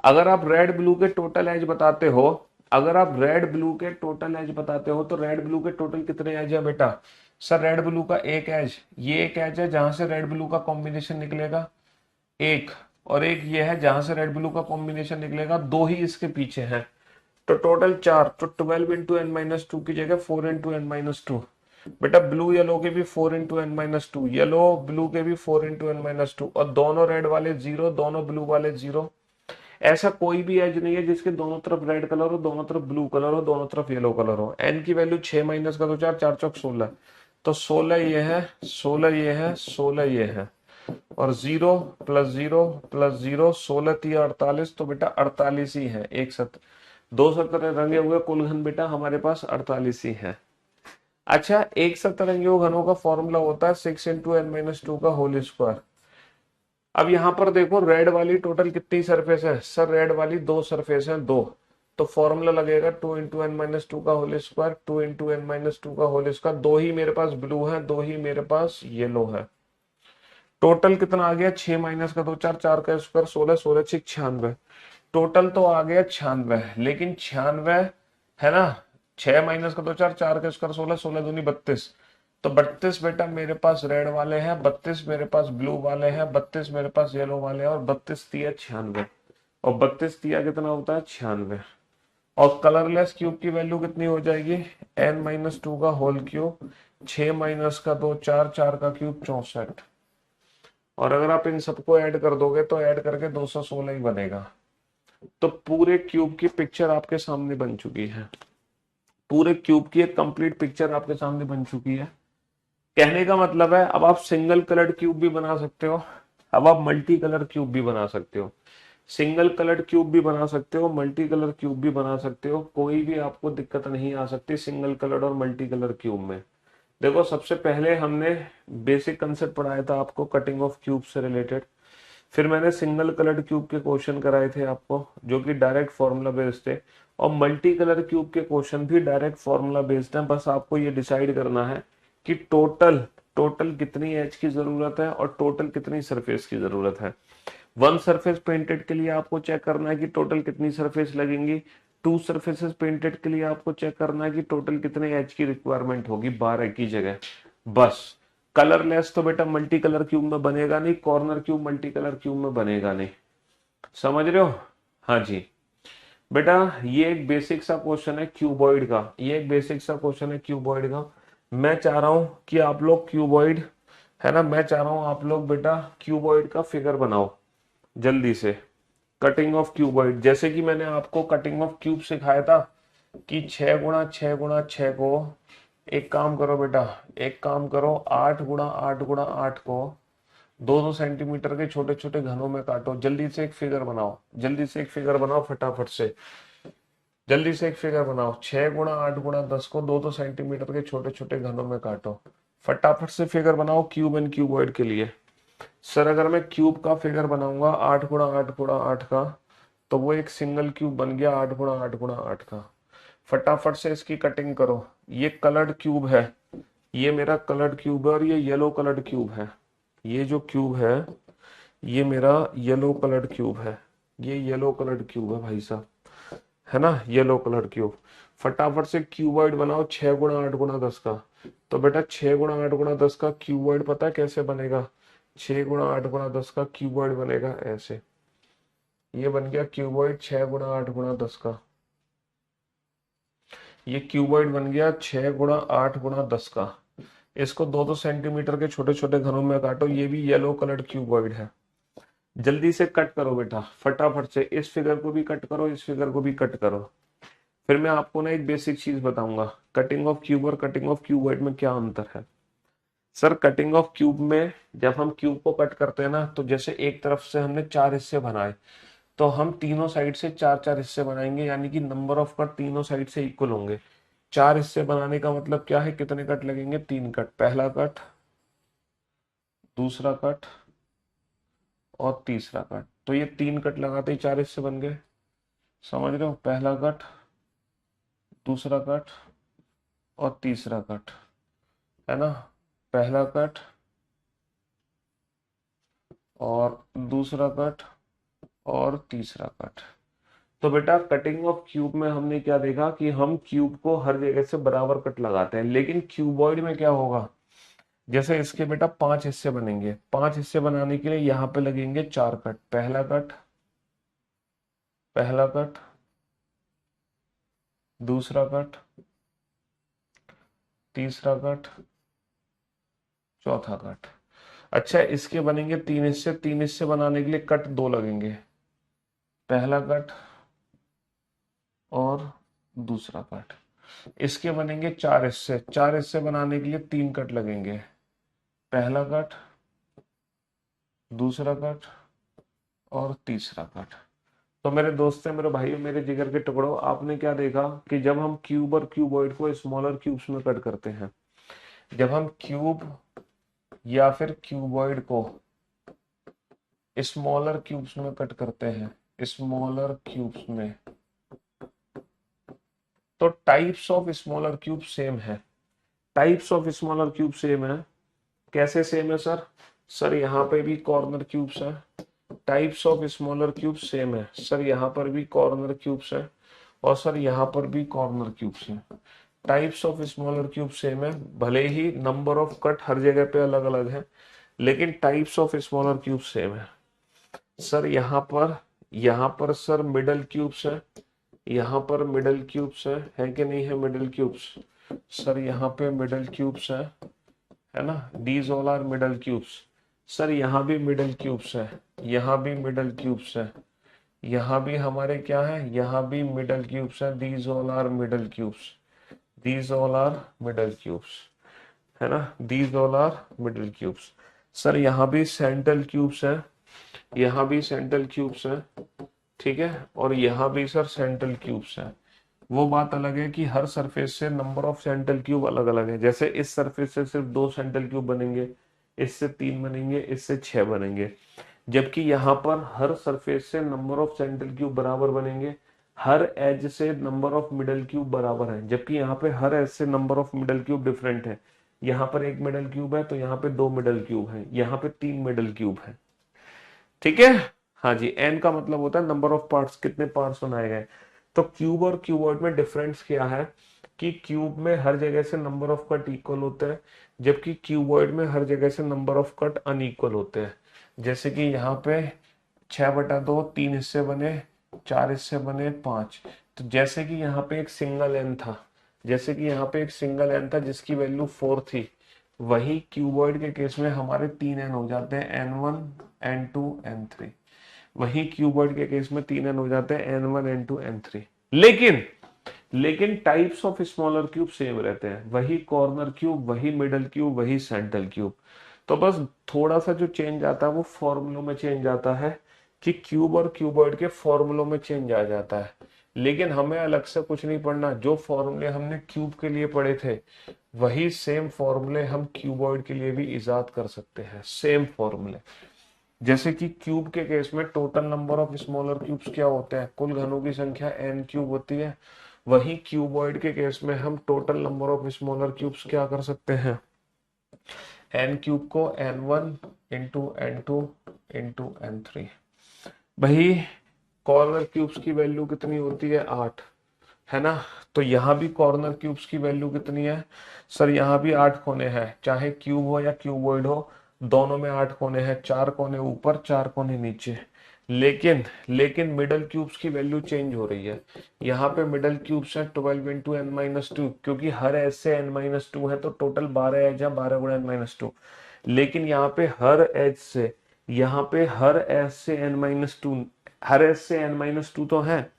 S1: अगर आप रेड ब्लू के टोटल एज बताते हो, अगर आप रेड ब्लू के टोटल एज बताते हो तो रेड ब्लू के टोटल कितने एज है बेटा? सर रेड ब्लू का एक एज, ये एक एज है जहां से रेड ब्लू का कॉम्बिनेशन निकलेगा एक, और एक ये है जहां से रेड ब्लू का कॉम्बिनेशन निकलेगा दो, ही इसके पीछे हैं। तो टोटल 4, तो 12 × n-2 की जगह 4 × n-2। बेटा ब्लू येलो के भी 4 × n-2, येलो ब्लू के भी 4 × n-2, और दोनों रेड वाले 0, दोनों ब्लू वाले 0। ऐसा कोई भी एज नहीं है जिसके दोनों तरफ रेड कलर हो, दोनों तरफ ब्लू कलर हो, दोनों तरफ येलो कलर हो। एन की वैल्यू 6 माइनस का तो 4, 4 चौक 16, तो 16 ये है, 16 ये है, 16 ये है, और 0 प्लस 0 प्लस 0, 16 3 48, तो बेटा 48 ही है। एक सत्र, दो सत्र रंगे हुए कुल घन बेटा हमारे पास 48 ही है। अच्छा, एक सतरंगी घनों का फॉर्मूला होता है 6 इंटू एन माइनस टू का होल स्क्वायर। अब यहां पर देखो रेड वाली टोटल कितनी सरफेस है सर, रेड वाली दो सरफेस है, दो, तो फॉर्मूला लगेगा 2 इंटू एन माइनस टू का whole square, 2 into N minus two का होल स्क्वायर। दो ही मेरे पास ब्लू है, दो ही मेरे पास येलो है। टोटल कितना आ गया, 6 माइनस का दो, 4, 4 का स्क्वायर 16, 16 6 96। टोटल तो आ गया 96, लेकिन 96 है ना, 6 माइनस का दो, 4, 4 का स्क्वायर 16, 16 दूनी 32, तो 32 बेटा मेरे पास रेड वाले हैं, 32 मेरे पास ब्लू वाले हैं, 32 मेरे पास येलो वाले हैं, और 32 तिया 96, और 32 तिया कितना होता है 96। और कलरलेस क्यूब की वैल्यू कितनी हो जाएगी, n माइनस टू का होल क्यूब, 6 माइनस का दो, 4, 4 का क्यूब 64, और अगर आप इन सबको ऐड कर दोगे तो ऐड करके 216 ही बनेगा। तो पूरे क्यूब की पिक्चर आपके सामने बन चुकी है, पूरे क्यूब की एक कंप्लीट पिक्चर आपके सामने बन चुकी है। कहने का मतलब है अब आप सिंगल कलर्ड क्यूब भी बना सकते हो, अब आप मल्टी कलर क्यूब भी बना सकते हो, सिंगल कलर्ड क्यूब भी बना सकते हो, मल्टी कलर क्यूब भी बना सकते हो, कोई भी आपको दिक्कत नहीं आ सकती सिंगल कलर्ड और मल्टी कलर क्यूब में। देखो सबसे पहले हमने बेसिक कंसेप्ट पढ़ाया था आपको कटिंग ऑफ क्यूब से रिलेटेड, फिर मैंने सिंगल कलर्ड क्यूब के क्वेश्चन कराए थे आपको जो कि डायरेक्ट फॉर्मूला बेस्ड थे, और मल्टी कलर क्यूब के क्वेश्चन भी डायरेक्ट फॉर्मूला बेस्ड हैं। बस आपको ये डिसाइड करना है कि टोटल टोटल कितनी एज की जरूरत है और टोटल कितनी सरफेस की जरूरत है। वन सरफेस पेंटेड के लिए आपको चेक करना है कि टोटल कितनी सरफेस लगेंगी, टू सरफेसेस पेंटेड के लिए आपको चेक करना है कि टोटल कितने एच की रिक्वायरमेंट होगी 12 की जगह। बस कलरलेस तो बेटा मल्टी कलर क्यूब में बनेगा नहीं, corner cube multi colour cube में बनेगा नहीं, समझ रहे हो। हाँ जी बेटा, ये एक बेसिक सा क्वेश्चन है क्यूबॉइड का, ये एक बेसिक सा क्वेश्चन है क्यूबॉइड का। मैं चाह रहा हूं कि आप लोग क्यूबॉइड, है ना, मैं चाह रहा हूं आप लोग बेटा क्यूबॉइड का फिगर बनाओ जल्दी से। कटिंग ऑफ क्यूबॉइड, जैसे कि मैंने आपको कटिंग ऑफ क्यूब सिखाया था कि 6 गुणा 6 गुणा 6 को, एक काम करो बेटा, एक काम करो, 8 गुणा 8 गुणा 8 को 2-2 सेंटीमीटर के छोटे छोटे घनों में काटो। जल्दी से एक फिगर बनाओ, जल्दी से एक फिगर बनाओ फटाफट से, जल्दी से एक फिगर बनाओ। 6 गुणा 8 गुणा 10 को 2-2 सेंटीमीटर के छोटे छोटे घनों में काटो, फटाफट से फिगर बनाओ क्यूब एंड क्यूबॉइड के लिए। सर अगर मैं क्यूब का फिगर बनाऊंगा 8 गुणा 8 गुणा 8 का, तो वो एक सिंगल क्यूब बन गया 8 गुणा 8 गुणा 8 का। फटाफट से इसकी कटिंग करो। ये कलर्ड क्यूब है, ये मेरा कलर्ड क्यूब है, और ये येलो कलर्ड क्यूब है। ये जो क्यूब है ये मेरा येलो कलर्ड क्यूब है, ये येलो कलर्ड क्यूब है भाई साहब, है ना, येलो कलर क्यूब। फटाफट से क्यूबॉइड बनाओ 6 गुणा 8 गुणा 10 का। तो बेटा 6 गुणा 8 गुणा 10 का क्यूबॉइड पता है कैसे बनेगा, 6 गुणा 8 गुणा 10 का क्यूबॉइड बनेगा ऐसे, ये बन गया क्यूबॉइड 6 गुणा 8 गुणा 10 का, ये क्यूबॉइड बन गया 6 गुणा 8 गुणा 10 का। इसको 2-2 सेंटीमीटर के छोटे छोटे घनों में काटो, ये भी येलो कलर्ड क्यूबॉइड है। जल्दी से कट करो बेटा फटाफट से, इस फिगर को भी कट करो, इस फिगर को भी कट करो। फिर मैं आपको ना एक बेसिक चीज बताऊंगा, कटिंग ऑफ क्यूब और कटिंग ऑफ क्यूबॉइड में क्या अंतर है। सर कटिंग ऑफ क्यूब में जब हम क्यूब को कट करते हैं ना, तो जैसे एक तरफ से हमने 4 हिस्से बनाए, तो हम तीनों साइड से 4-4 हिस्से बनाएंगे, यानी कि नंबर ऑफ कट तीनों साइड से इक्वल होंगे। 4 हिस्से बनाने का मतलब क्या है, कितने कट लगेंगे, 3 कट, पहला कट, दूसरा कट और तीसरा कट। तो ये 3 कट लगाते ही 4 हिस्से बन गए, समझ रहे हो, पहला कट, दूसरा कट और तीसरा कट, है ना, पहला कट और दूसरा कट और तीसरा कट। तो बेटा कटिंग ऑफ क्यूब में हमने क्या देखा कि हम क्यूब को हर जगह से बराबर कट लगाते हैं, लेकिन क्यूबॉइड में क्या होगा, जैसे इसके बेटा 5 हिस्से बनेंगे, 5 हिस्से बनाने के लिए यहाँ पे लगेंगे 4 कट, पहला कट, पहला कट, दूसरा कट, तीसरा कट, चौथा कट। अच्छा इसके बनेंगे 3 हिस्से, 3 हिस्से बनाने के लिए कट 2 लगेंगे, पहला कट और दूसरा कट, इसके बनेंगे 4 हिस्से। 4 हिस्से बनाने के लिए 3 कट लगेंगे, पहला कट, दूसरा कट और तीसरा कट। तो मेरे दोस्तों, मेरे भाइयों, मेरे जिगर के टुकड़ों, आपने क्या देखा कि जब हम क्यूब और क्यूबॉइड को स्मॉलर क्यूब्स में कट करते हैं, जब हम क्यूब या फिर क्यूबॉइड को स्मॉलर क्यूब्स में कट करते हैं, स्मॉलर क्यूब्स में, तो types of smaller cube same है। Types of smaller cube same है। कैसे सेम है सर? सर यहाँ पे भी कॉर्नर क्यूब्स है। Types of smaller cube same है सर, यहाँ पर भी कॉर्नर क्यूब्स है और सर यहाँ पर भी कॉर्नर क्यूब्स है। Types of smaller cube same है, भले ही नंबर ऑफ कट हर जगह पे अलग अलग है, लेकिन types of smaller cube same है। सर यहाँ पर सर मिडल क्यूब्स है, यहाँ पर मिडल क्यूब्स है कि नहीं है मिडल क्यूब्स? सर यहाँ पे मिडल क्यूब्स है ना, these all are middle cubes. Sir यहाँ भी मिडल क्यूब्स है, यहाँ भी मिडल क्यूब्स है, यहाँ भी हमारे क्या है, यहाँ भी मिडल क्यूब्स है, these all are middle cubes, these all are middle cubes, है ना, these all are middle cubes. Sir यहाँ भी सेंट्रल क्यूब्स है, यहाँ भी सेंट्रल क्यूब्स है, ठीक है, और यहाँ भी सर सेंट्रल क्यूब्स है। वो बात अलग है कि हर सरफेस से नंबर ऑफ सेंट्रल क्यूब अलग अलग है। जैसे इस सरफेस से सिर्फ 2 सेंट्रल क्यूब बनेंगे, इससे 3 बनेंगे, इससे 6 बनेंगे, जबकि यहाँ पर हर सरफेस से नंबर ऑफ सेंट्रल क्यूब बराबर बनेंगे, हर एज से नंबर ऑफ मिडल क्यूब बराबर है, जबकि यहाँ पे हर एज से number of middle cube different है। यहाँ पर 1 मिडल क्यूब है तो यहाँ पे 2 मिडल क्यूब है, यहाँ पे 3 मिडल क्यूब है, ठीक है। हाँ जी, एन का मतलब होता है नंबर ऑफ पार्ट्स, कितने पार्ट्स बनाए गए। तो क्यूब और क्यूबॉइड में डिफरेंस क्या है कि क्यूब में हर जगह से नंबर ऑफ कट इक्वल होते हैं, जबकि क्यूबॉइड में हर जगह से नंबर ऑफ कट अनइक्वल होते हैं। जैसे कि यहाँ पे 6/2 3 हिस्से बने, 4 हिस्से बने, 5। तो जैसे कि यहाँ पे एक सिंगल एन था, जैसे कि यहाँ पे एक सिंगल एन था जिसकी वैल्यू 4 थी, वही क्यूबॉइड के केस में हमारे 3 एन हो जाते हैं, n1 n2 n3। वही क्यूबॉइड के केस में 3 एन हो जाते हैं, n1 n2 n3। लेकिन types of smaller cube same रहते हैं, वही कॉर्नर क्यूब, वही मिडल क्यूब, वही सेंट्रल क्यूब। तो बस थोड़ा सा जो चेंज आता है वो फॉर्मूलों में चेंज आता है कि क्यूब और क्यूबॉइड के फॉर्मूलों में चेंज आ जाता है। लेकिन हमें अलग से कुछ नहीं पढ़ना, जो फॉर्मूले हमने क्यूब के लिए पढ़े थे वही सेम फॉर्मूले हम क्यूबॉइड के लिए भी इजाद कर सकते हैं, सेम फॉर्मूले। जैसे कि क्यूब के केस में total number of smaller cubes क्या होते हैं, कुल घनों की संख्या n क्यूब होती है। वही क्यूबॉइड के केस में हम total number of smaller cubes क्या कर सकते हैं, n क्यूब को n1 into n2 into n3। भाई कॉर्नर क्यूब्स की वैल्यू कितनी होती है, 8, है ना। तो यहाँ भी कॉर्नर क्यूब्स की वैल्यू कितनी है सर, यहाँ भी 8 कोने हैं, चाहे क्यूब हो या क्यूबॉइड हो, दोनों में 8 कोने हैं, 4 कोने ऊपर, 4 कोने नीचे। लेकिन मिडल क्यूब्स की वैल्यू चेंज हो रही है। यहाँ पे मिडल क्यूब्स है 12 इंटू n-2, क्योंकि हर एज से n-2 है तो टोटल 12 एज है, 12 गुणा n-2। लेकिन यहाँ पे हर एज से, यहाँ पे हर एज से n-2, हर एज से n-2 तो है,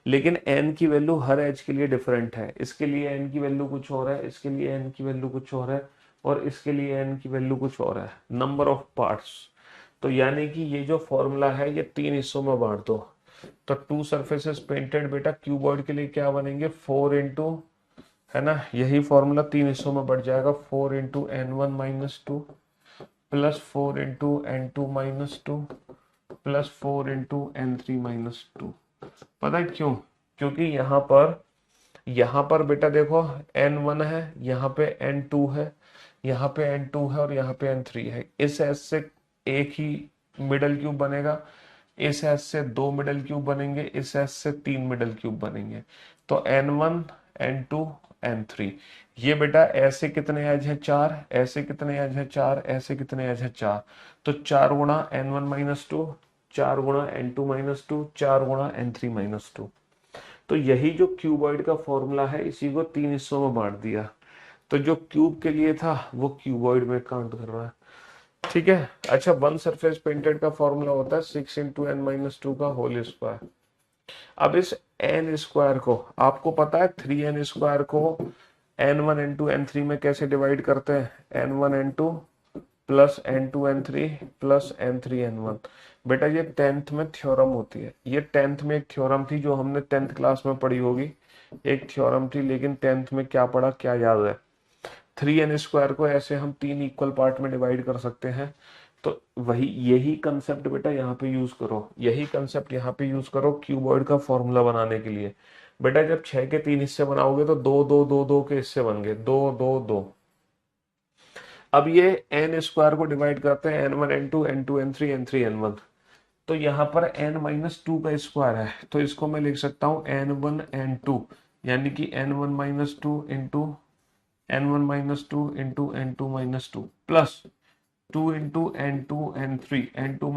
S1: लेकिन n की वैल्यू हर एज के लिए डिफरेंट है। इसके लिए n की वैल्यू कुछ और है, इसके लिए n की वैल्यू कुछ और है, और इसके लिए n की वैल्यू कुछ और है, नंबर ऑफ पार्ट्स। तो यानी कि ये जो फॉर्मूला है ये 3 हिस्सों में बांट दो। तो 2 सरफेसेस पेंटेड बेटा क्यूबॉइड के लिए क्या बनेंगे, 4 इंटू, है ना, यही फॉर्मूला 3 हिस्सों में बढ़ जाएगा, 4 into n1-2 plus 4 into n2-2 plus 4 into n3-2। पता है क्यों? क्योंकि यहाँ पर बेटा देखो n1 है, यहाँ पे n2 है, यहाँ पे n2 है और यहाँ पे n3 है। इस एस से एक ही मिडल क्यूब बनेगा, इस एस से 2 मिडल क्यूब बनेंगे, इस एस से 3 मिडल क्यूब बनेंगे। तो n1 n2 n3। ये बेटा ऐसे कितने एज है, 4, ऐसे कितने एज है, 4, ऐसे कितने एज है, 4। तो 4 गुणा n1-2, 4 गुणा n2-2, 4 गुणा n3-2। तो यही जो क्यूबॉइड का फॉर्मूला है, इसी को 3 हिस्सों में बांट दिया। तो जो क्यूब के लिए था वो क्यूबॉइड में काउंट कर रहा है, ठीक है। अच्छा, वन सरफेस पेंटेड का फॉर्मूला होता है 6 इंटू n-2 का होल स्क्वायर। अब इस एन स्क्वायर को आपको पता है 3n² को n1 n2 n3 में कैसे डिवाइड करते हैं, n1 n2 plus n2 n3 plus n3 n1। बेटा ये 10th में थ्योरम होती है, ये 10th में एक थ्योरम थी जो हमने 10th क्लास में पढ़ी होगी, एक थ्योरम थी, लेकिन 10th में क्या पढ़ा, क्या याद है, 3n² को ऐसे हम 3 इक्वल पार्ट में डिवाइड कर सकते हैं। तो वही यही कंसेप्ट बेटा यहाँ पे यूज करो, यही कंसेप्ट यहाँ पे यूज करो क्यूबॉइड का फॉर्मूला बनाने के लिए। बेटा जब 6 के 3 हिस्से बनाओगे तो 2 2 2 2 के हिस्से बन गए, 2 2 2। अब ये n² को डिवाइड करते हैं n1 n2 n2 n3 n3 n1। तो यहाँ पर n-2 का स्क्वायर है, तो इसको मैं लिख सकता हूँ n1 n2, यानी कि n1 - 2 into n1 - 2 into n2 - 2 plus 2 into n2 n3 into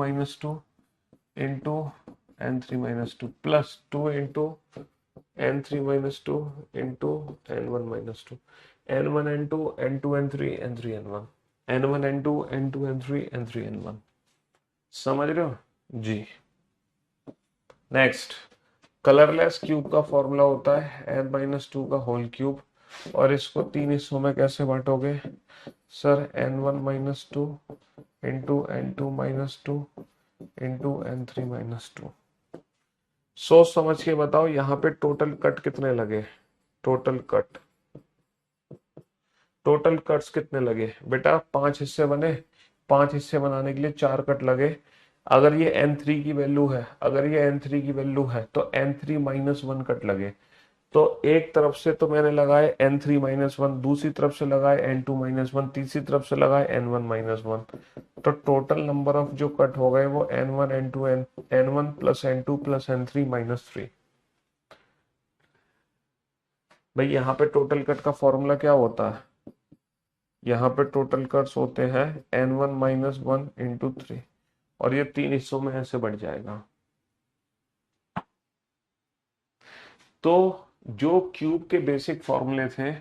S1: n3 - 2 plus 2 into n3 - 2 into n1 - 2, n1 n2 n2 n3 n3 n1, n1 n2 n2 n3 n3 n1। समझ रहे हो जी। नेक्स्ट, कलरलेस क्यूब का formula होता है n-2 का whole cube, और इसको 3 हिस्सों में कैसे बांटोगे sir, n1 - 2 into n2 - 2 into n3 - 2। सोच समझ के बताओ यहाँ पे टोटल कट कितने लगे, टोटल कट्स कितने लगे बेटा, 5 हिस्से बने, 5 हिस्से बनाने के लिए 4 कट लगे। अगर ये n3 की वैल्यू है, अगर ये n3 की वैल्यू है तो n3 - 1 कट लगे। तो एक तरफ से तो मैंने लगाए n3 - 1, दूसरी तरफ से लगाए n2 - 1, तीसरी तरफ से लगाए n1 - 1। तो टोटल नंबर ऑफ जो कट हो गए वो n1 n2 n1 plus n2 plus n3 - 3। भाई यहाँ पे टोटल कट का फॉर्मूला क्या होता है, यहाँ पे टोटल कट्स होते हैं n1 - 1 इंटू 3, और ये 3 हिस्सों में ऐसे बढ़ जाएगा। तो जो क्यूब के बेसिक फॉर्मूले थे,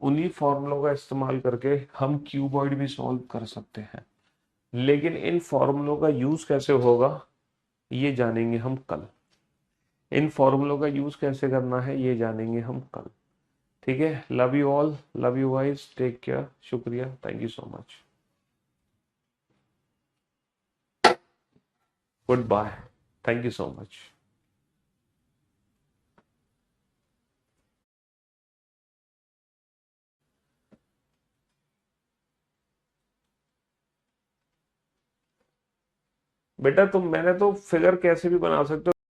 S1: उन्हीं फॉर्मूलों का इस्तेमाल करके हम क्यूबॉइड भी सॉल्व कर सकते हैं, लेकिन इन फॉर्मूलों का यूज कैसे होगा ये जानेंगे हम कल। इन फॉर्मूलों का यूज कैसे करना है ये जानेंगे हम कल। ठीक है, love you all, love you guys, take care, शुक्रिया, thank you so much, goodbye, thank you so much. बेटा तुम, मैंने तो फिगर कैसे भी बना सकते हो।